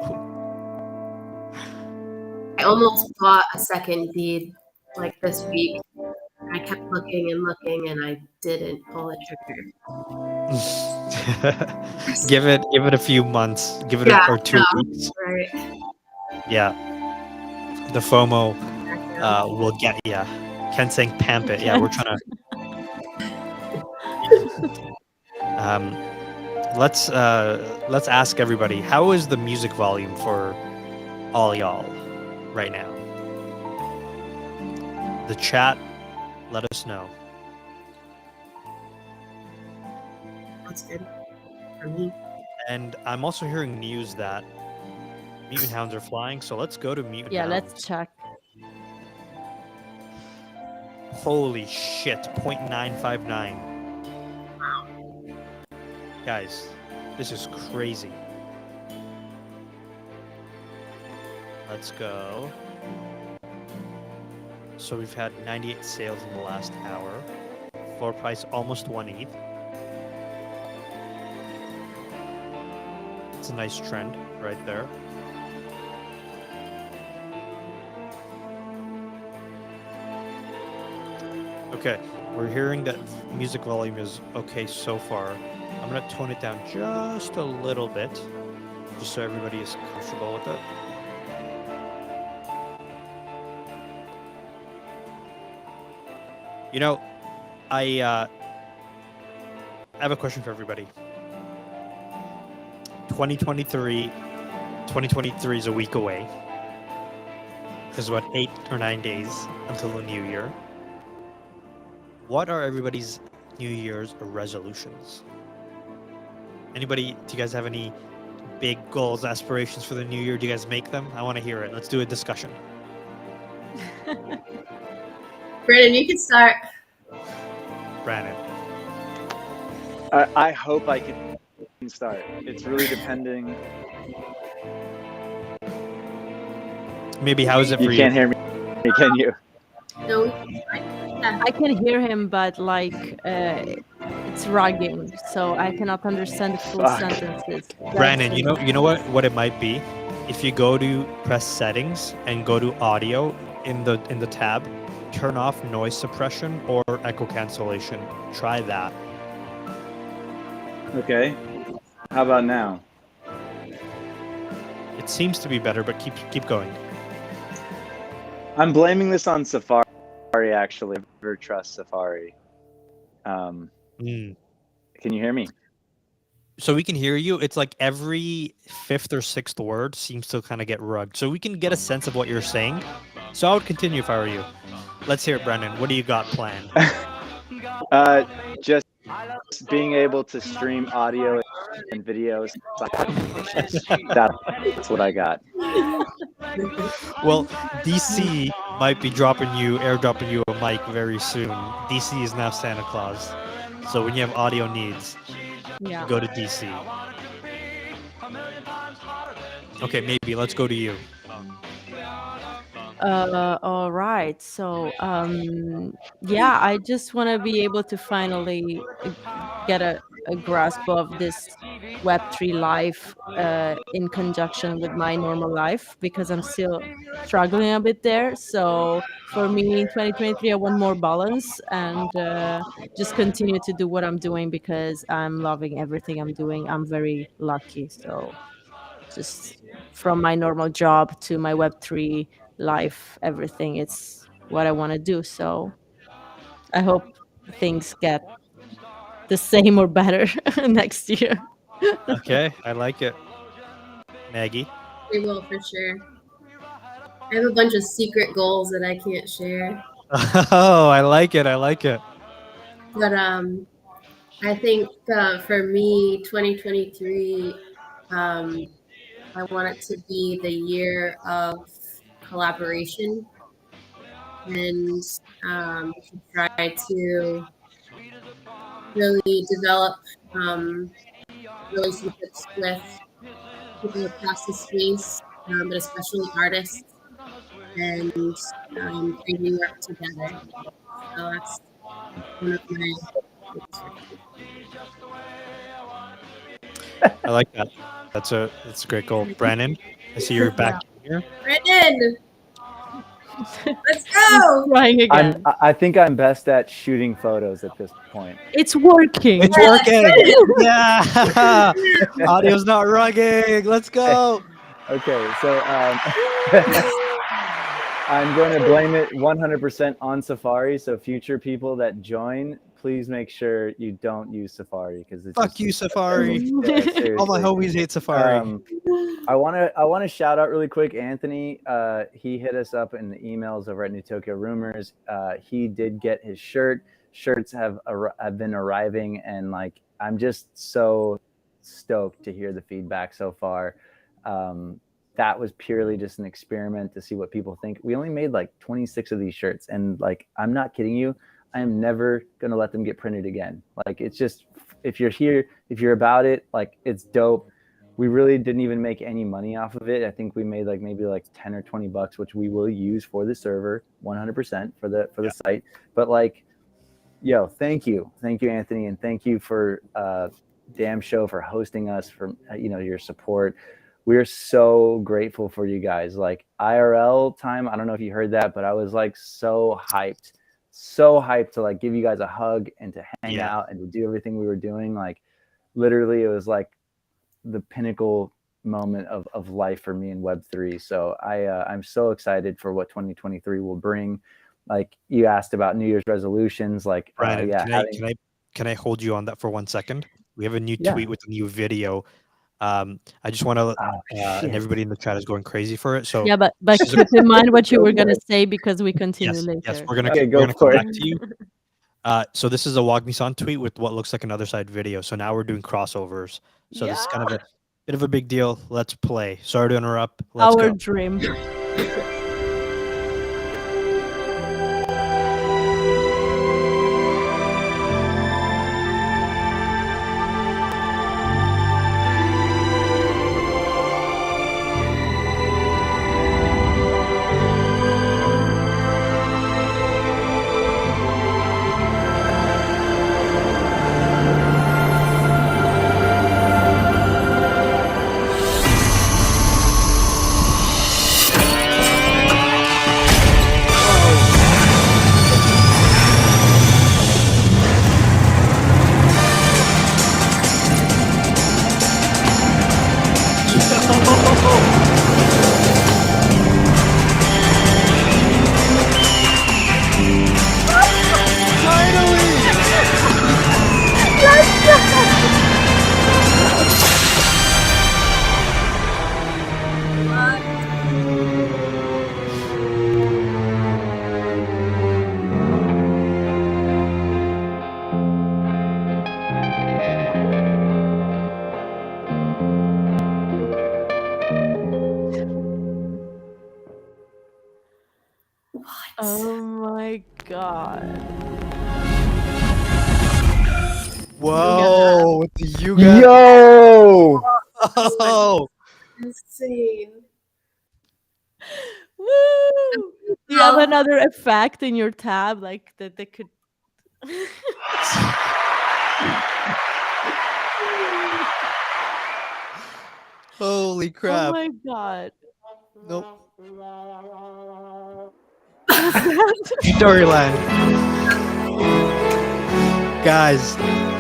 I almost bought a second bead like this week. I kept looking and looking, and I didn't pull the trigger. give it a few months. Give it or 2 weeks. Right. Yeah. The FOMO will get ya. Ken saying pamp it. Yeah, we're trying to. Let's ask everybody, how is the music volume for all y'all right now? The chat, let us know. That's good for me. And I'm also hearing news that mutant hounds are flying, so let's go to mutant Yeah, hounds. let's check. Holy shit, 0.959. Guys, this is crazy. Let's go. So we've had 98 sales in the last hour. Floor price almost 1 ETH. It's a nice trend right there. Okay, we're hearing that music volume is okay so far. I'm gonna tone it down just a little bit, just so everybody is comfortable with it. You know, I have a question for everybody. 2023 is a week away. There's about 8 or 9 days until the new year. What are everybody's New Year's resolutions? Anybody, do you guys have any big goals, aspirations for the new year? Do you guys make them? I want to hear it. Let's do a discussion. Brandon, you can start. Brandon. I hope I can start. It's really depending. Maybe how is it for you? You can't hear me, can you? No, I can hear him, but like it's rugging, so I cannot understand the full Fuck. sentences. Brandon, you know what it might be? If you go to press settings and go to audio in the tab, turn off noise suppression or echo cancellation. Try that. Okay. How about now? It seems to be better, but keep going. I'm blaming this on Safari, actually. I never trust Safari. Can you hear me? So we can hear you. It's like every 5th or 6th word seems to kind of get rugged. So we can get a sense of what you're saying. So I would continue if I were you. Let's hear it, Brendan. What do you got planned? Just being able to stream audio and videos. That's what I got. Well, DC might be airdropping you a mic very soon. DC is now Santa Claus. So when you have audio needs, go to DC. Okay, maybe let's go to you. All right. So, I just want to be able to finally get a grasp of this Web3 life in conjunction with my normal life because I'm still struggling a bit there. So for me in 2023, I want more balance and just continue to do what I'm doing because I'm loving everything I'm doing. I'm very lucky. So just from my normal job to my Web3 life, everything, it's what I want to do. So I hope things get the same or better next year. Okay, I like it. Maggie. We will for sure. I have a bunch of secret goals that I can't share. Oh, I like it. I like it. But I think for me, 2023, I want it to be the year of collaboration and to try to really develop um, relationships with people across the space, but especially artists and creating work together. So that's one of my goals for 2023. I like that. That's a great goal. Brandon, I see you're back here. Brandon, let's He's go! trying again. I think I'm best at shooting photos at this point. It's working. It's working. Yeah. Audio's not rugging. Let's go. Okay, so I'm going to blame it 100% on Safari. So future people that join, please make sure you don't use Safari because it's Fuck you, Safari. Yeah, All my seriously. homies hate Safari. I want to shout out really quick Anthony. He hit us up in the emails over at New Tokyo Rumors. He did get his shirt. Shirts have been arriving, and like I'm just so stoked to hear the feedback so far. That was purely just an experiment to see what people think. We only made like 26 of these shirts, and like I'm not kidding you. I am never gonna let them get printed again. Like it's just if you're here, if you're about it, like it's dope. We really didn't even make any money off of it. I think we made like maybe like 10 or 20 bucks, which we will use for the server 100% for the site. But like, yo, thank you, Anthony, and thank you for Damn Show for hosting us, for your support. We're so grateful for you guys. Like IRL time, I don't know if you heard that, but I was like so hyped to like give you guys a hug and to hang out and to do everything we were doing. Like literally it was like the pinnacle moment of life for me in Web3. So I'm so excited for what 2023 will bring. Like you asked about New Year's resolutions, like Brandon, can I hold you on that for 1 second? We have a new tweet with a new video. I just want to, and everybody in the chat is going crazy for it. So yeah, but keep in mind what you were gonna say because we continue later. Yes, we're gonna come back to you. So this is a Wagmi-san tweet with what looks like another side video. So now we're doing crossovers. So this is kind of a bit of a big deal. Let's play. Sorry to interrupt. Let's Our go. dream. Oh my god. Whoa, you got Yo! Oh, Insane. Woo! Do you have another effect in your tab like that they could Holy Oh crap! my god. Nope. What's that? Storyland, guys.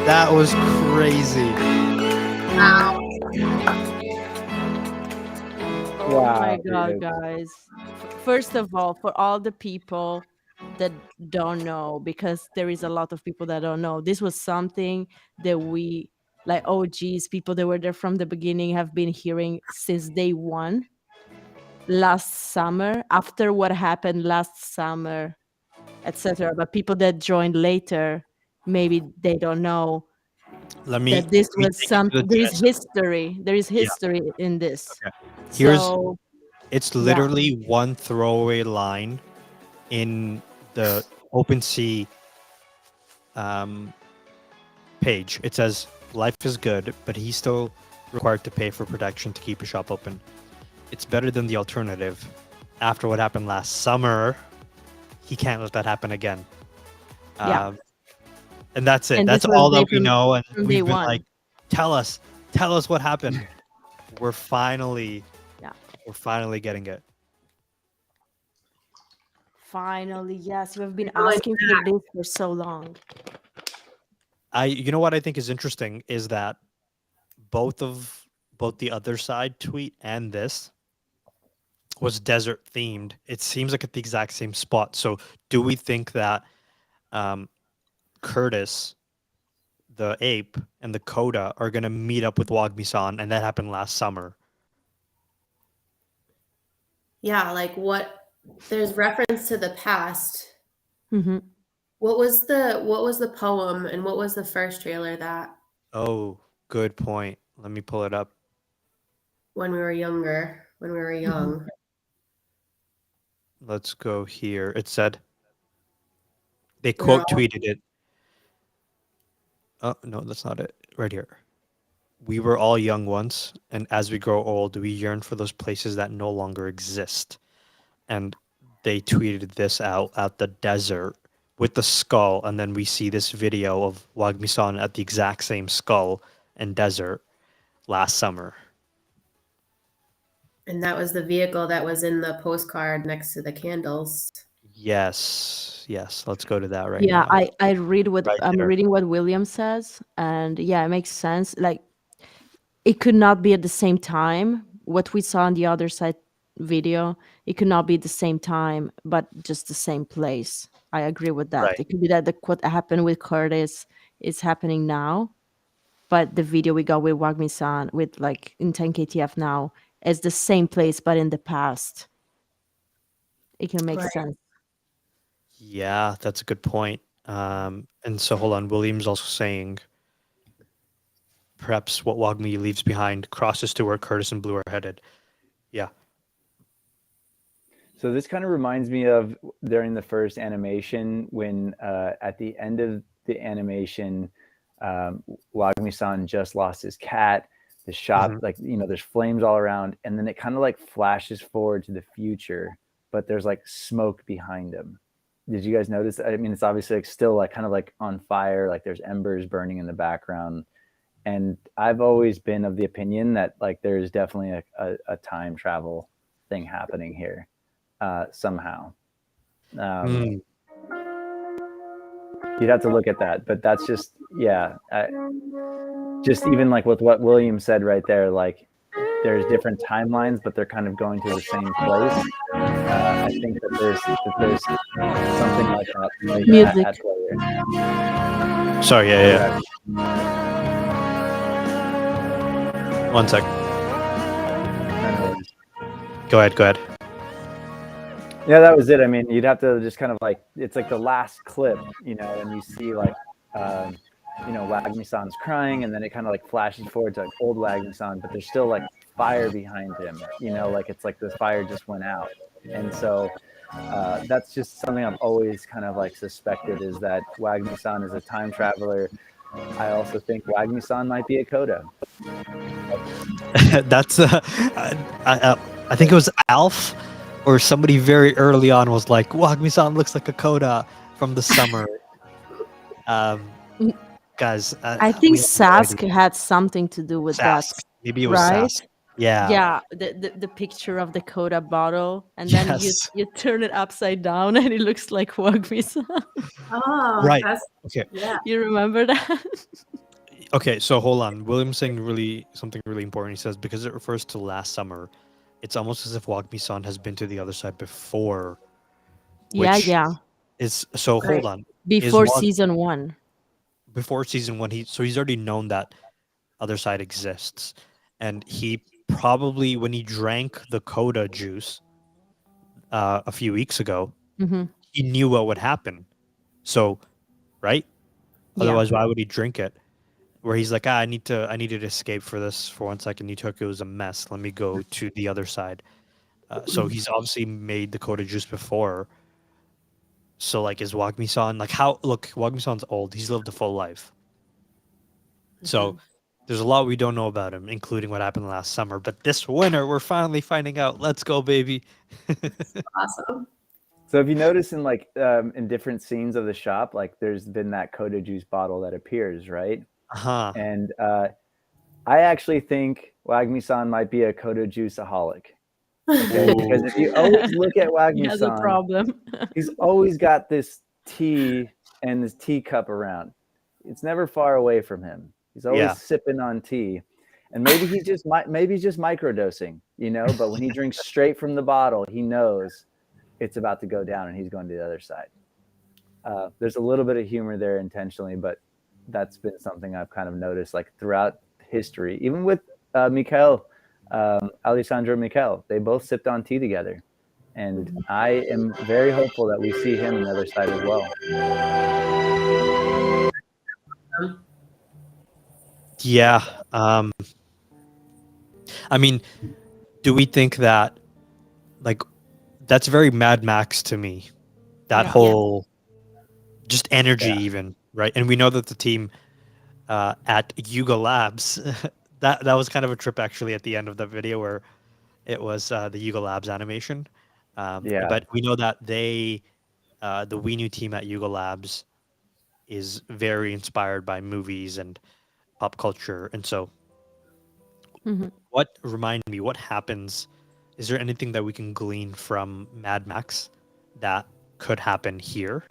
That was crazy. Oh my Wow, god, dude. guys. First of all, for all the people that don't know, because there is a lot of people that don't know, this was something that we, like, oh geez, people that were there from the beginning have been hearing since day one last summer, after what happened last summer, etc. But people that joined later, maybe they don't know Let me that this let me was take you some, to the there is gist. history. There is Yeah. history in this. Okay. Here's So It's yeah. literally one throwaway line in the OpenSea um, page. It says, "Life is good, but he's still required to pay for protection to keep a shop open. It's better than the alternative. After what happened last summer, he can't let that happen again." Yeah. Um, and that's it. And this That's was all day that we know. And from day we've been like, one. tell us what happened. We're finally, Yeah. we're finally getting it. Finally, yes, you have been Going asking for this for so long. You know what I think is interesting is that both the other side tweet and this was desert themed. It seems like at the exact same spot. So do we think that um, Curtis, the ape, and the Coda are gonna meet up with Wagmi-san, and that happened last summer? Yeah, like what there's reference to the past. Mhm. What was the poem and what was the first trailer that Oh, good point. Let me pull it up. when we were younger, when we were Mhm. young? Let's go here. It said they We were quote all tweeted it. Oh no, that's not it. Right here. We were all young once, and as we grow old, we yearn for those places that no longer exist. And they tweeted this out at the desert with the skull, and then we see this video of Wagmi-san at the exact same skull and desert last summer. and that was the vehicle that was in the postcard next to the candles. Yes, yes. Let's go to that right Yeah, now. I read what Right I'm there. reading what William says, and yeah, it makes sense. Like, it could not be at the same time. What we saw on the other side video, it could not be at the same time, but just the same place. I agree with that. Right. It could be that what happened with Curtis is happening now, but the video we got with Wagmi-san with like in 10 KTF now is the same place but in the past. It can make Right. sense. Yeah, that's a good point. And so hold on. William's also saying perhaps what Wagmi leaves behind crosses to where Curtis and Blue are headed. Yeah. So this kind of reminds me of during the first animation when at the end of the animation, Wagmi-san just lost his cat. The shop, Mhm. like, there's flames all around, and then it kind of like flashes forward to the future, but there's like smoke behind him. Did you guys notice? I mean, it's obviously like still like kind of like on fire, like there's embers burning in the background. And I've always been of the opinion that like there's definitely a time travel thing happening here somehow. Mm. You'd have to look at that, but that's just, yeah. Just even like with what William said right there, like there's different timelines, but they're kind of going to the same place. I think that there's something like that Music. at play here. Sorry, yeah. One sec. Go ahead. Yeah, that was it. I mean, you'd have to just kind of like, it's like the last clip, and you see like, Wagmi-san's crying, and then it kind of like flashes forward to like old Wagmi-san, but there's still like fire behind him, like it's like the fire just went out. And so that's just something I've always kind of like suspected, is that Wagmi-san is a time traveler. I also think Wagmi-san might be a Coda. That's I think it was Alf or somebody very early on was like, Wagmi-san looks like a Coda from the summer. Guys, I think we have no idea. Sask had something to do with that, Sask. Maybe it was right? Sask. Yeah. Yeah, the picture of the Coda bottle, and then Yes. you turn it upside down, and it looks like Wagmi. Oh, Right. that's Okay. yeah. You remember that? Okay. So hold on. William's saying something really important. He says because it refers to last summer, it's almost as if Wagmi-san has been to the other side before, Yeah, which yeah. is so. Hold Right. on. Is Before season 1. before season one? He's already known that other side exists, and he probably when he drank the Coda juice a few weeks ago, Hmm. he knew what would happen. So, right? Yeah. Otherwise, why would he drink it? Where he's like, I needed to escape for this for 1 second. It was a mess. Let me go to the other side. So he's obviously made the Coda juice before. So like, is Wagmi-san like how? Look, Wagmi-san's old. He's lived a full life. So there's a lot we don't know about him, including what happened last summer. But this winter, we're finally finding out. Let's go, baby. Awesome. So if you notice in like in different scenes of the shop, like there's been that Coda juice bottle that appears, right? Huh. And I actually think Wagmi-san might be a Coda juiceaholic. Okay, because if you always look at He has a Wagmi-san, problem. he's always got this tea and this teacup around. It's never far away from him. He's always Yeah. sipping on tea. And maybe he's just microdosing, you know, but when he drinks straight from the bottle, he knows it's about to go down and he's going to the other side. There's a little bit of humor there intentionally, but that's been something I've kind of noticed like throughout history, even with Mikhail, Alessandro Mikhail. They both sipped on tea together. And I am very hopeful that we see him on the other side as well. Yeah. I mean, do we think that like that's very Mad Max to me? That Yeah. whole just energy, Yeah. even right. And we know that the team at Yuga Labs that was kind of a trip actually at the end of the video where it was the Yuga Labs animation. Yeah. But we know that the Winu team at Yuga Labs is very inspired by movies and pop culture. And so, Mhm. remind me, what happens? Is there anything that we can glean from Mad Max that could happen here?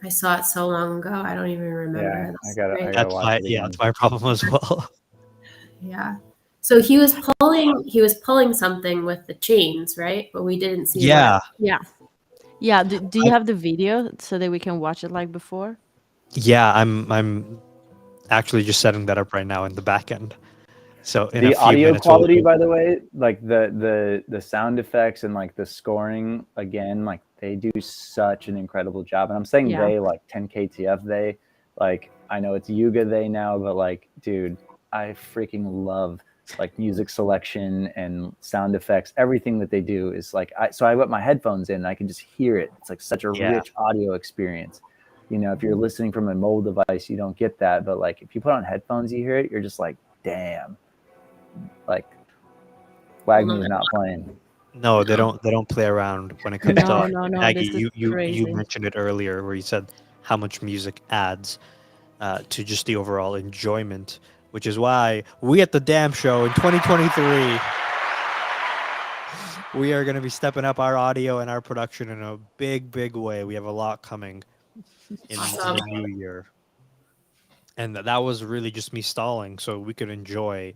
I saw it so long ago. I don't even remember. Yeah, That's I gotta great. That's watch it again. That's my problem as well. Yeah. So he was pulling something with the chains, right? But we didn't see Yeah. Yeah. Yeah. Do you have the video so that we can watch it like before? Yeah, I'm actually just setting that up right now in the back end. So in a The few audio minutes, we'll- quality, by the way, like the sound effects and like the scoring, again, like they do such an incredible job. And I'm saying Yeah. they, like 10KTF they, like I know it's Yuga they now, but like, dude, I freaking love like music selection and sound effects. Everything that they do is like, so I put my headphones in and I can just hear it. It's like such a Yeah. rich audio experience. You know, if you're listening from a mobile device, you don't get that. But like if you put on headphones, you hear it, you're just like, damn. Like Wagmi is not playing. No, they don't play around when it comes No, to no, no. Maggie. This is You crazy. mentioned it earlier where you said how much music adds to just the overall enjoyment, which is why we at the Damn Show in 2023 we are going to be stepping up our audio and our production in a big way. We have a lot coming in Awesome. the new year, and that was really just me stalling so we could enjoy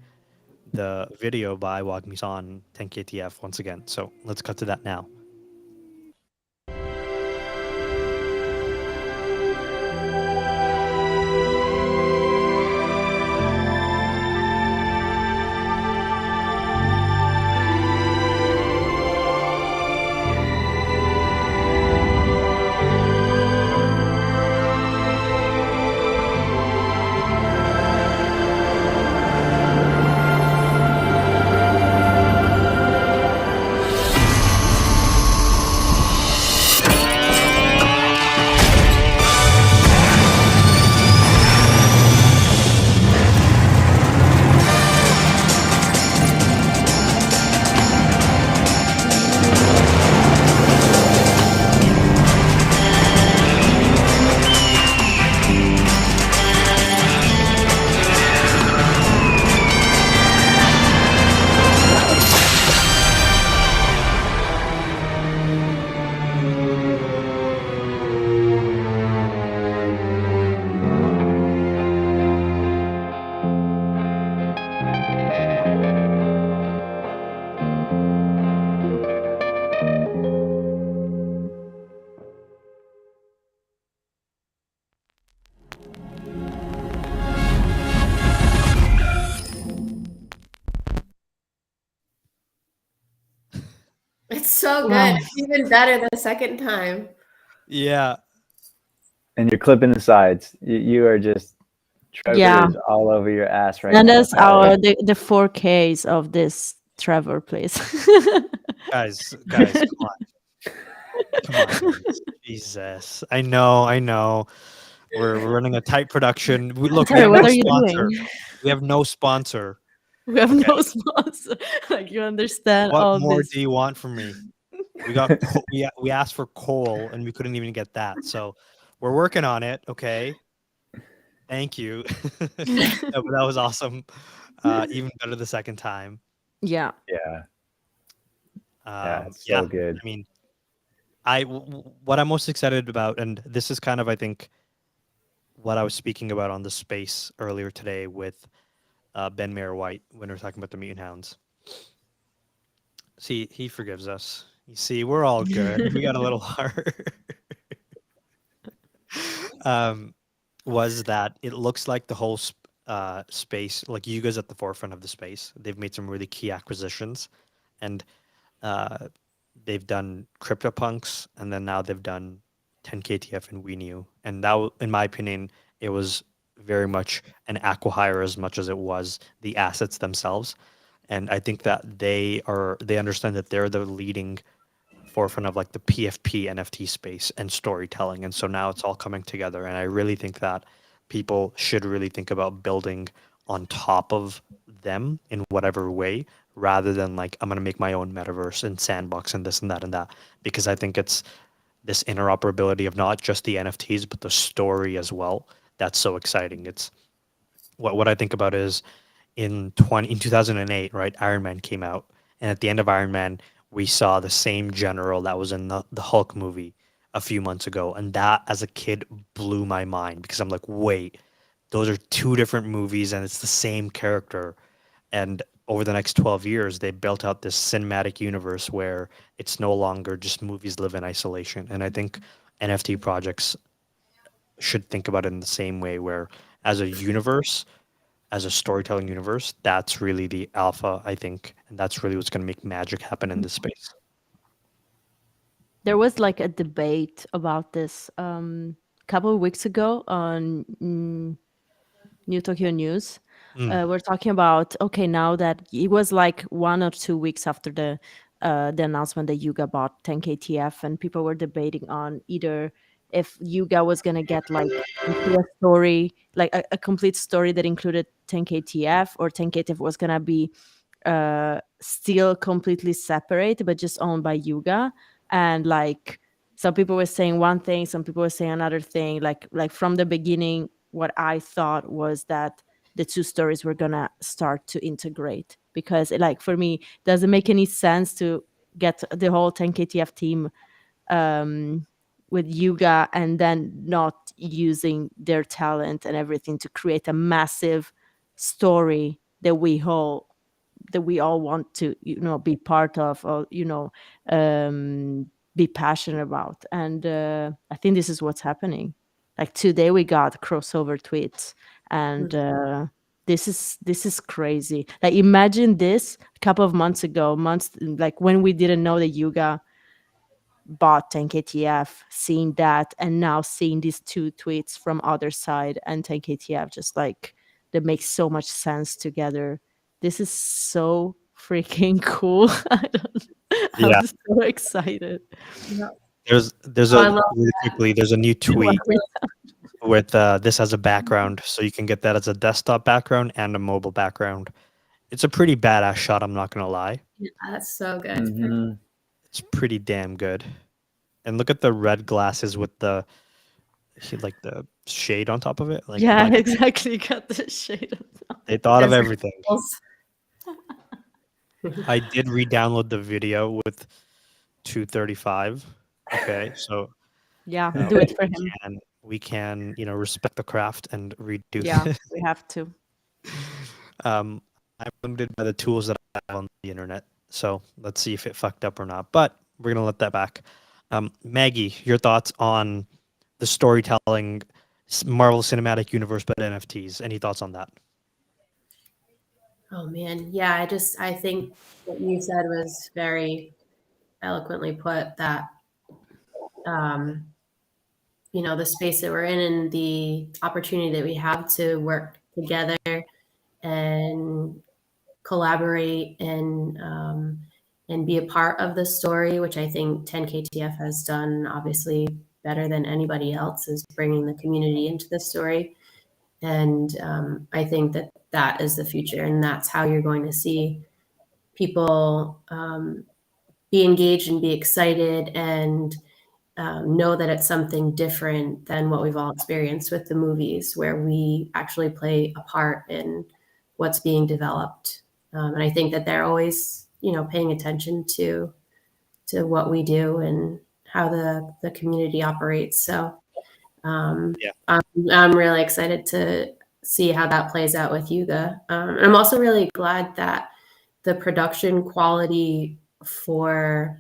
the video by Wagmi-san 10KTF once again. So let's cut to that now. It's so good. Wow. It's even better the second time. Yeah, And you're clipping the sides. You are just Yeah. Trevor is all over your ass right Send now, us our Tyler. the 4Ks of this Trevor, please. guys, come on, guys. Jesus, I know. We're running a tight production. Look, we Terry, have what no are you doing? sponsor. We have no sponsor. We have Okay, no sponsor. Like you understand what all more this. do you want from me? We asked for coal and we couldn't even get that. So we're working on it. Okay, thank you. No, but that was awesome. Even better the second time. Yeah. Yeah, yeah, it's Yeah, so good. I mean, what I'm most excited about, and this is kind of I think what I was speaking about on the space earlier today with Ben Mayer White when we were talking about the Mutant Hounds. See, he forgives us. You see, we're all good. We got a little heart. um, was that it looks like the whole space, like you guys at the forefront of the space. They've made some really key acquisitions, and uh, they've done CryptoPunks, and then now they've done 10KTF and We Knew. And that, in my opinion, it was very much an acquihire as much as it was the assets themselves. And I think that they understand that they're the leading forefront of like the PFP NFT space and storytelling. And so now it's all coming together. And I really think that people should really think about building on top of them in whatever way, rather than like, I'm going to make my own metaverse and sandbox and this and that and that. Because I think it's this interoperability of not just the NFTs, but the story as well. That's so exciting. It's what I think about is in 2008, right? Iron Man came out, and at the end of Iron Man, we saw the same general that was in the Hulk movie a few months ago, and that as a kid blew my mind because I'm like, wait, those are two different movies, and it's the same character. And over the next 12 years, they built out this cinematic universe where it's no longer just movies live in isolation. And I think NFT projects should think about it in the same way, where as a universe, as a storytelling universe, that's really the alpha, I think, and that's really what's going to make magic happen in this space. There was like a debate about this couple of weeks ago on New Tokyo News. We're talking about, okay, now that it was like 1 or 2 weeks after the announcement that Yuga bought 10KTF, and people were debating on either if Yuga was gonna get like into a story, like a complete story that included 10KTF, or 10KTF was gonna be still completely separate but just owned by Yuga. And like some people were saying one thing, some people were saying another thing. Like from the beginning, what I thought was that the two stories were gonna start to integrate, because like for me it doesn't make any sense to get the whole 10KTF team um with Yuga and then not using their talent and everything to create a massive story that we all want to be part of, or be passionate about. And I think this is what's happening. Like today we got crossover tweets, and this is crazy. Like imagine this a couple of months ago, months like when we didn't know that Yuga bought 10KTF, seeing that, and now seeing these two tweets from other side and 10KTF, just like that makes so much sense together. This is so freaking cool. I'm Yeah, so excited. Yeah. there's Oh, I a love really quickly. There's a new tweet with this as a background, so you can get that as a desktop background and a mobile background. It's a pretty badass shot. I'm not gonna lie. yeah, that's so good. Mhm. It's pretty damn good. And look at the red glasses with the like the shade on top of it. Like Yeah, my God, exactly. Got the shade of they thought of There's everything. rules. I did re-download the video with 235. Okay, so yeah, uh, do it for we him. we can respect the craft and redo Yeah, this. we have to. um, I'm limited by the tools that I have on the internet, so let's see if it fucked up or not. But we're gonna let that back. Maggie, your thoughts on the storytelling Marvel Cinematic Universe, but NFTs? Any thoughts on that? Oh man, yeah. I think what you said was very eloquently put that, the space that we're in and the opportunity that we have to work together and collaborate and be a part of the story, which I think 10KTF has done obviously better than anybody else, is bringing the community into the story. And I think that is the future, and that's how you're going to see people be engaged and be excited and know that it's something different than what we've all experienced with the movies, where we actually play a part in what's being developed. And I think that they're always, paying attention to what we do and how the community operates. So Yeah. I'm really excited to see how that plays out with Yuga. And I'm also really glad that the production quality for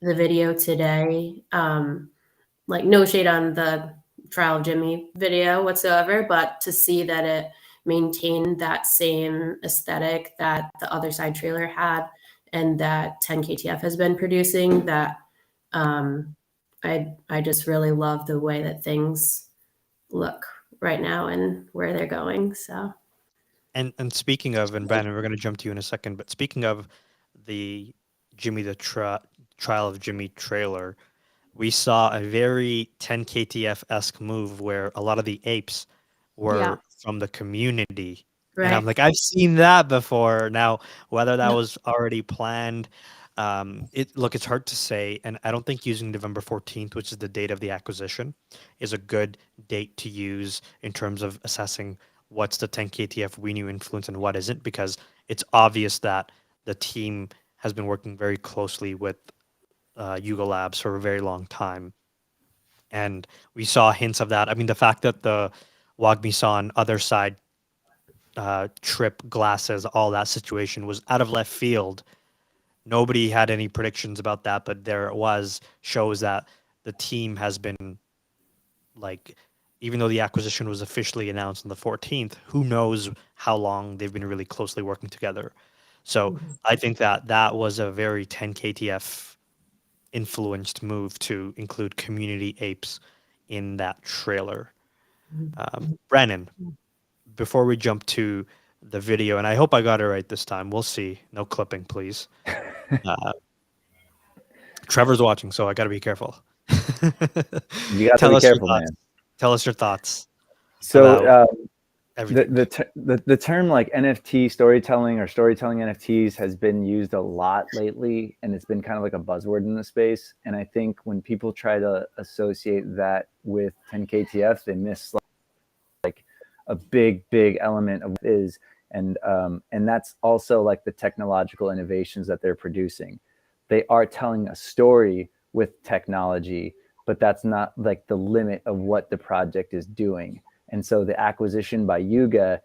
the video today, like no shade on the Trial of Jimmy video whatsoever, but to see that it maintained that same aesthetic that the Other Side trailer had and that 10KTF has been producing, that I just really love the way that things look right now and where they're going. So And speaking of, and Brandon, we're going to jump to you in a second, but speaking of the Trial of Jimmy trailer, we saw a very 10KTF-esque move where a lot of the apes were from the community. And I'm right. like, I've seen that before. Now, whether that was already planned, it's hard to say. And I don't think using November 14th, which is the date of the acquisition, is a good date to use in terms of assessing what's the 10KTF we knew influence and what isn't, because it's obvious that the team has been working very closely with Yuga Labs for a very long time. And we saw hints of that. I mean, the fact that the Wagmi San Other Side trip glasses, all that situation was out of left field. Nobody had any predictions about that, but there it was, shows that the team has been like, even though the acquisition was officially announced on the 14th, who knows how long they've been really closely working together. So I think that was a very 10KTF influenced move to include community apes in that trailer. Brandon, before we jump to the video, and I hope I got it right this time. We'll see. No clipping, please. Trevor's watching, so I got to be careful. You got to Tell be us your careful, thoughts. man. Tell us your thoughts So about the, everything. the term like NFT storytelling or storytelling NFTs has been used a lot lately, and it's been kind of like a buzzword in the space. And I think when people try to associate that with 10KTF, they miss like a big element of what it is, and that's also like the technological innovations that they're producing. They are telling a story with technology, but that's not like the limit of what the project is doing. And so the acquisition by Yuga,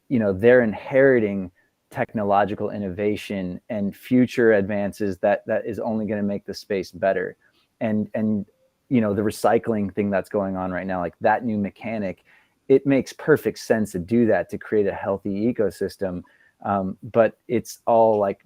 they're inheriting technological innovation and future advances that is only going to make the space better. And the recycling thing that's going on right now, like that new mechanic, it makes perfect sense to do that, to create a healthy ecosystem. But it's all like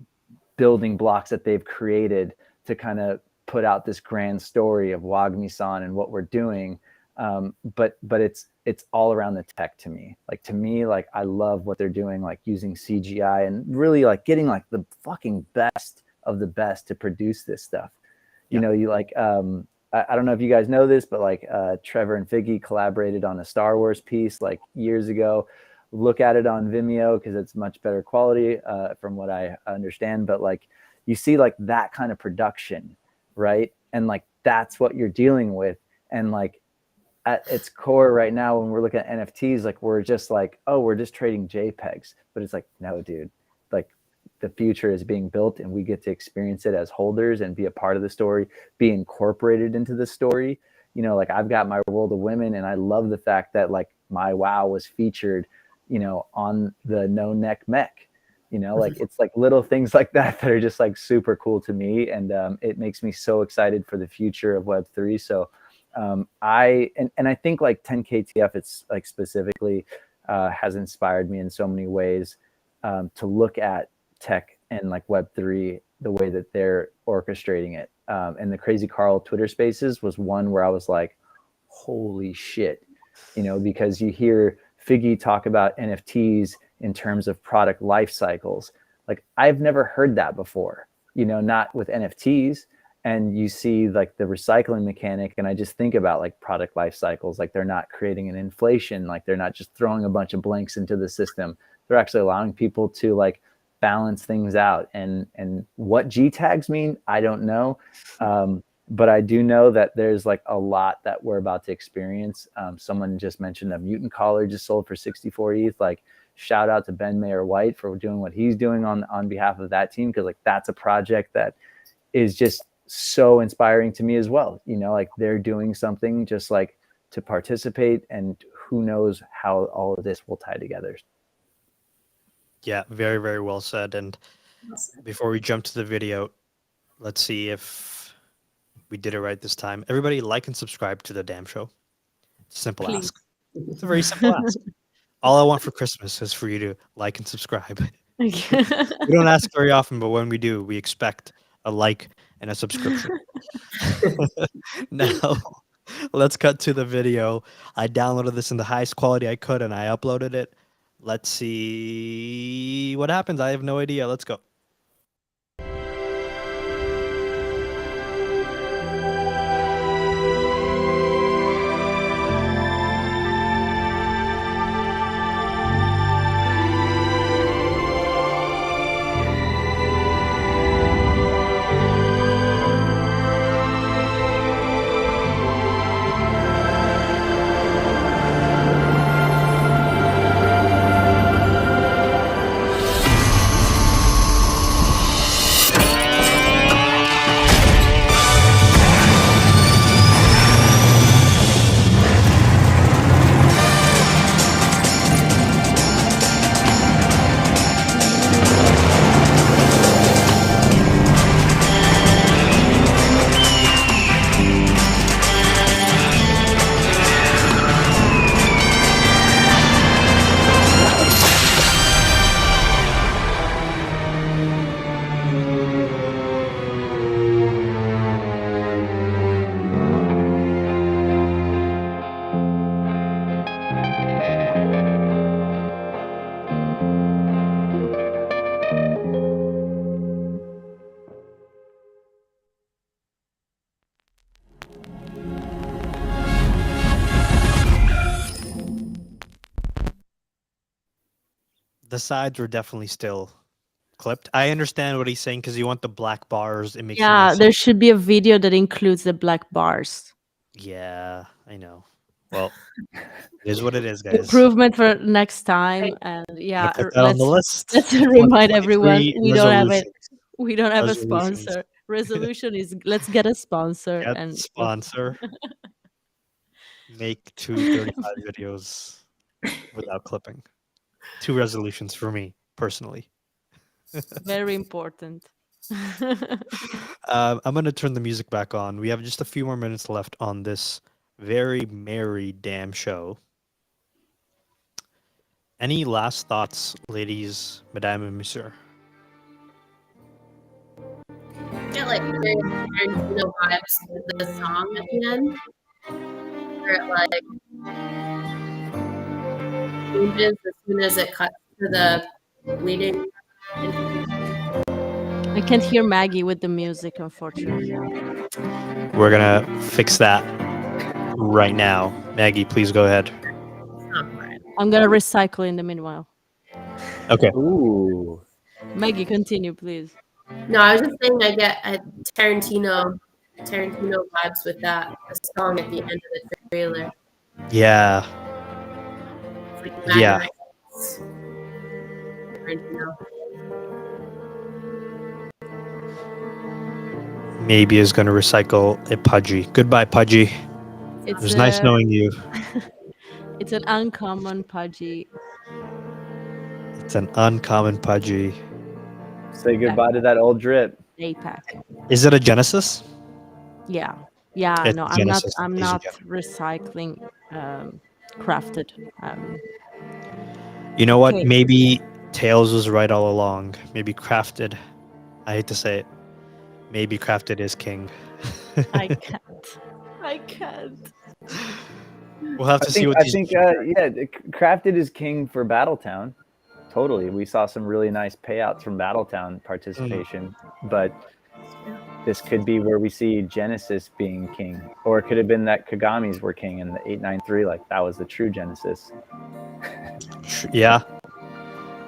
building blocks that they've created to kind of put out this grand story of Wagmi-san and what we're doing. But it's all around the tech to me. Like I love what they're doing, like using CGI and really like getting like the fucking best of the best to produce this stuff. Yeah. You like I don't know if you guys know this, but like Trevor and Figgy collaborated on a Star Wars piece like years ago. Look at it on Vimeo because it's much better quality from what I understand. But like you see like that kind of production, right? And like that's what you're dealing with. And like at its core right now, when we're looking at NFTs, like we're just like, oh, we're just trading JPEGs. But it's like, no, dude, like the future is being built and we get to experience it as holders and be a part of the story, be incorporated into the story. Like I've got my World of Women, and I love the fact that like my WoW was featured, on the no neck mech. Like it's like little things like that are just like super cool to me, and it makes me so excited for the future of Web3. So I think like 10KTF, it's like specifically has inspired me in so many ways to look at tech and like Web3 the way that they're orchestrating it. and the Crazy Carl Twitter Spaces was one where I was like, holy shit, because you hear Figgy talk about NFTs in terms of product life cycles. Like, I've never heard that before, not with NFTs. And you see like the recycling mechanic, and I just think about like product life cycles, like they're not creating an inflation, like they're not just throwing a bunch of blanks into the system. They're actually allowing people to like balance things out. And what G tags mean, I don't know. But I do know that there's like a lot that we're about to experience. Someone just mentioned a mutant collar just sold for 64 ETH. Like, shout out to Ben Mayer White for doing what he's doing on behalf of that team, because like that's a project that is just so inspiring to me as well. Like they're doing something just like to participate, and who knows how all of this will tie together. Yeah, very, very well said. And before we jump to the video, let's see if we did it right this time. Everybody like and subscribe to the damn show. Simple Please. ask. It's a very simple ask. All I want for Christmas is for you to like and subscribe. We don't ask very often, but when we do, we expect a like and a subscription. Now, let's cut to the video. I downloaded this in the highest quality I could, and I uploaded it. Let's see what happens. I have no idea. Let's go. The sides were definitely still clipped. I understand what he's saying because you want the black bars. It makes it more Yeah, there sense. should be a video that includes the black bars. Yeah, I know. Well, it is what it is, guys. Improvement for next time, and yeah, Gonna put that on the list. let's remind everyone 2023 we don't have it. resolutions. We don't have a Resolutions. sponsor. Resolution is let's get a sponsor Get and sponsor. Make 235 videos without clipping. 2 resolutions for me personally. very important. I'm gonna turn the music back on. We have just a few more minutes left on this very merry damn show. Any last thoughts, ladies, madame and monsieur? Get like very Tarantino vibes with the song at the end, where it like changes as soon as it cuts to the bleeding. I can't hear Maggie with the music, unfortunately. We're gonna fix that right now. Maggie, please go ahead. I'm gonna recycle in the meanwhile. Okay. Ooh. Maggie, continue, please. No, I was just saying I get a Tarantino vibes with that the song at the end of the trailer. Yeah. It's like Yeah. Magnite. Tarantino. Maybe is gonna recycle a Pudgy. Goodbye, Pudgy. It was nice knowing you. It's an uncommon Pudgy. It's an uncommon Pudgy. Say goodbye to that old drip. APAC. Is it a Genesis? Yeah. Yeah, It's no, Genesis. I'm It's not Genesis. recycling crafted. You know what? Okay. Maybe Tails was right all along. Maybe Crafted. I hate to say it. maybe Crafted is king. I can't. I can't. We'll have to see what I these. think, Crafted is king for Battletown. Totally, we saw some really nice payouts from Battletown participation, but this could be where we see Genesis being king, or it could have been that Kagamis were king in the 893. Like that was the true Genesis. Yeah.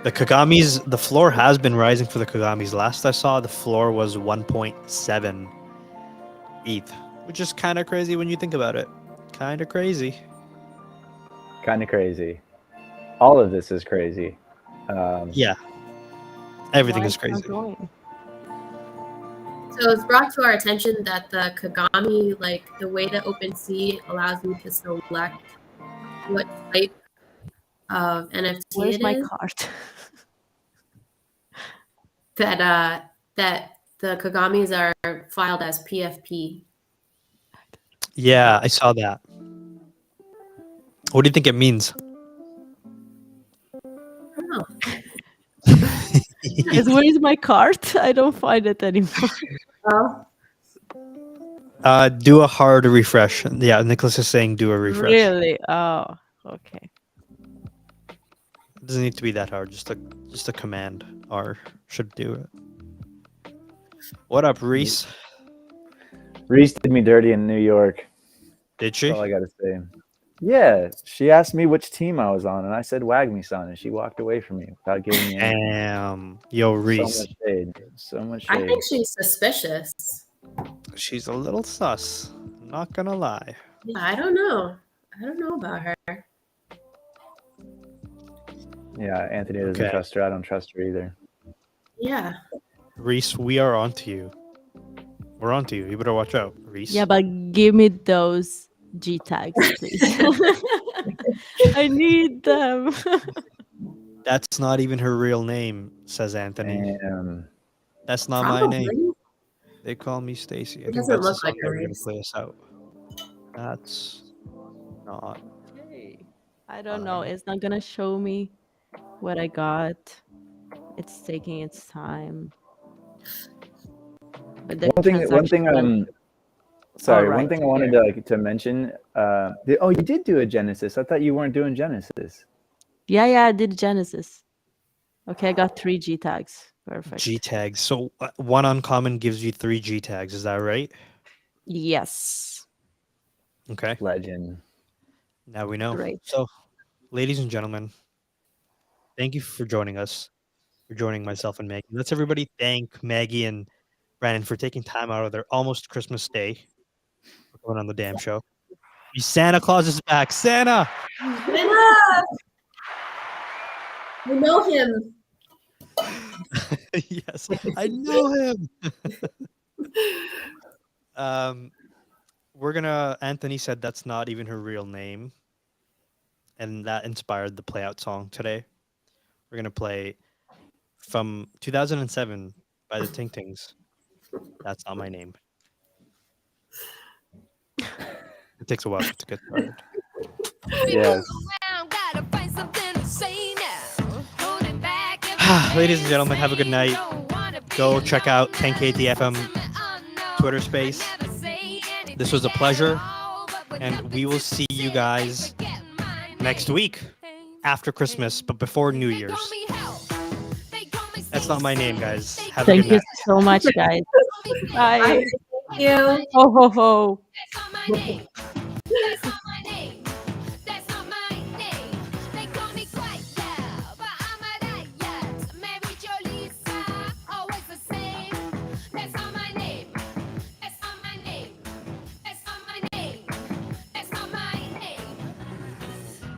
The Kagamis, the floor has been rising for the Kagamis. Last I saw, the floor was 1.7 ETH, which is kind of crazy when you think about it. Kind of crazy. Kind of crazy. All of this is crazy. Yeah. Everything Why is it's not crazy. going? So it's brought to our attention that the Kagami, like the way that OpenSea allows you to select what type of NFT Where's it my is, card? that the Kagamis are filed as PFP. Yeah, I saw that. What do you think it means? I don't know. Guys, where is my card? I don't find it anymore. Oh, Do a hard refresh. Yeah, Nicholas is saying do a refresh. Really? Oh, okay. It doesn't need to be that hard. Just a command R should do it. What up, Reese? Reese did me dirty in New York. Did she? That's all I gotta say. Yeah, she asked me which team I was on, and I said Wagmi-san, and she walked away from me without giving me anything. Damn. Yo, So Reese. much shade. So much I shade. think she's suspicious. She's a little sus. I'm not gonna lie. Yeah, I don't know. I don't know about her. Yeah, Anthony doesn't Okay. trust her. I don't trust her either. Yeah. Reese, we are on to you. We're on to you. You better watch out, Reese. Yeah, but give me those G tags, please. I need them. That's not even her real name, says Anthony. And That's not my name. Probably. They call me Stacy. I think doesn't that's the look song like they a were gonna Reese. play us out. That's not. Okay. I don't know. It's not gonna show me what I got. It's taking its time. But the one thing, transaction went- sorry, right one thing I wanted to mention. You did do a Genesis. I thought you weren't doing Genesis. Yeah, I did Genesis. Okay, I got 3 G tags. Perfect. G tags. So one uncommon gives you 3 G tags. Is that right? Yes. Okay. Legend. Now we know. Great. So, ladies and gentlemen, thank you for joining us. For joining myself and Maggie. Let's everybody thank Maggie and Brandon for taking time out of their almost Christmas day for going on the damn show. Santa Claus is back. Santa. We know him. Yes, I know him. Anthony said that's not even her real name, and that inspired the play out song today. We're gonna play from 2007 by the Ting Tings. That's not my name. It takes a while to get started. Yes. Ladies and gentlemen, have a good night. Go check out 10KTFM Twitter space. This was a pleasure, and we will see you guys next week after Christmas, but before New Year's. That's not my name, guys. Have a Thank good you night. so much, guys. Bye. Thank you. Ho ho ho. That's not my name. That's not my name. That's not my name. They call me Quiet, but I'm a riot. Mary Jo Lisa, always the same. That's not my name. That's not my name. That's not my name. That's not my name.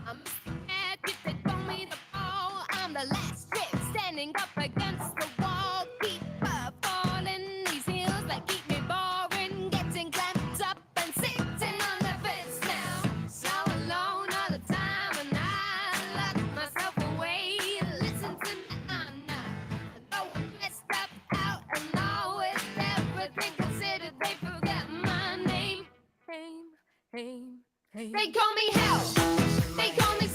I'm mad if they throw me the ball. I'm the last trick standing up against the wall. Keep falling these heels that keep me boring. Getting clamped up and sitting on the fence now. So alone all the time, and I lock myself away. Listen to me, I'm not. Though I'm messed up out and all with everything considered, they forget my name. They call me hell. They call me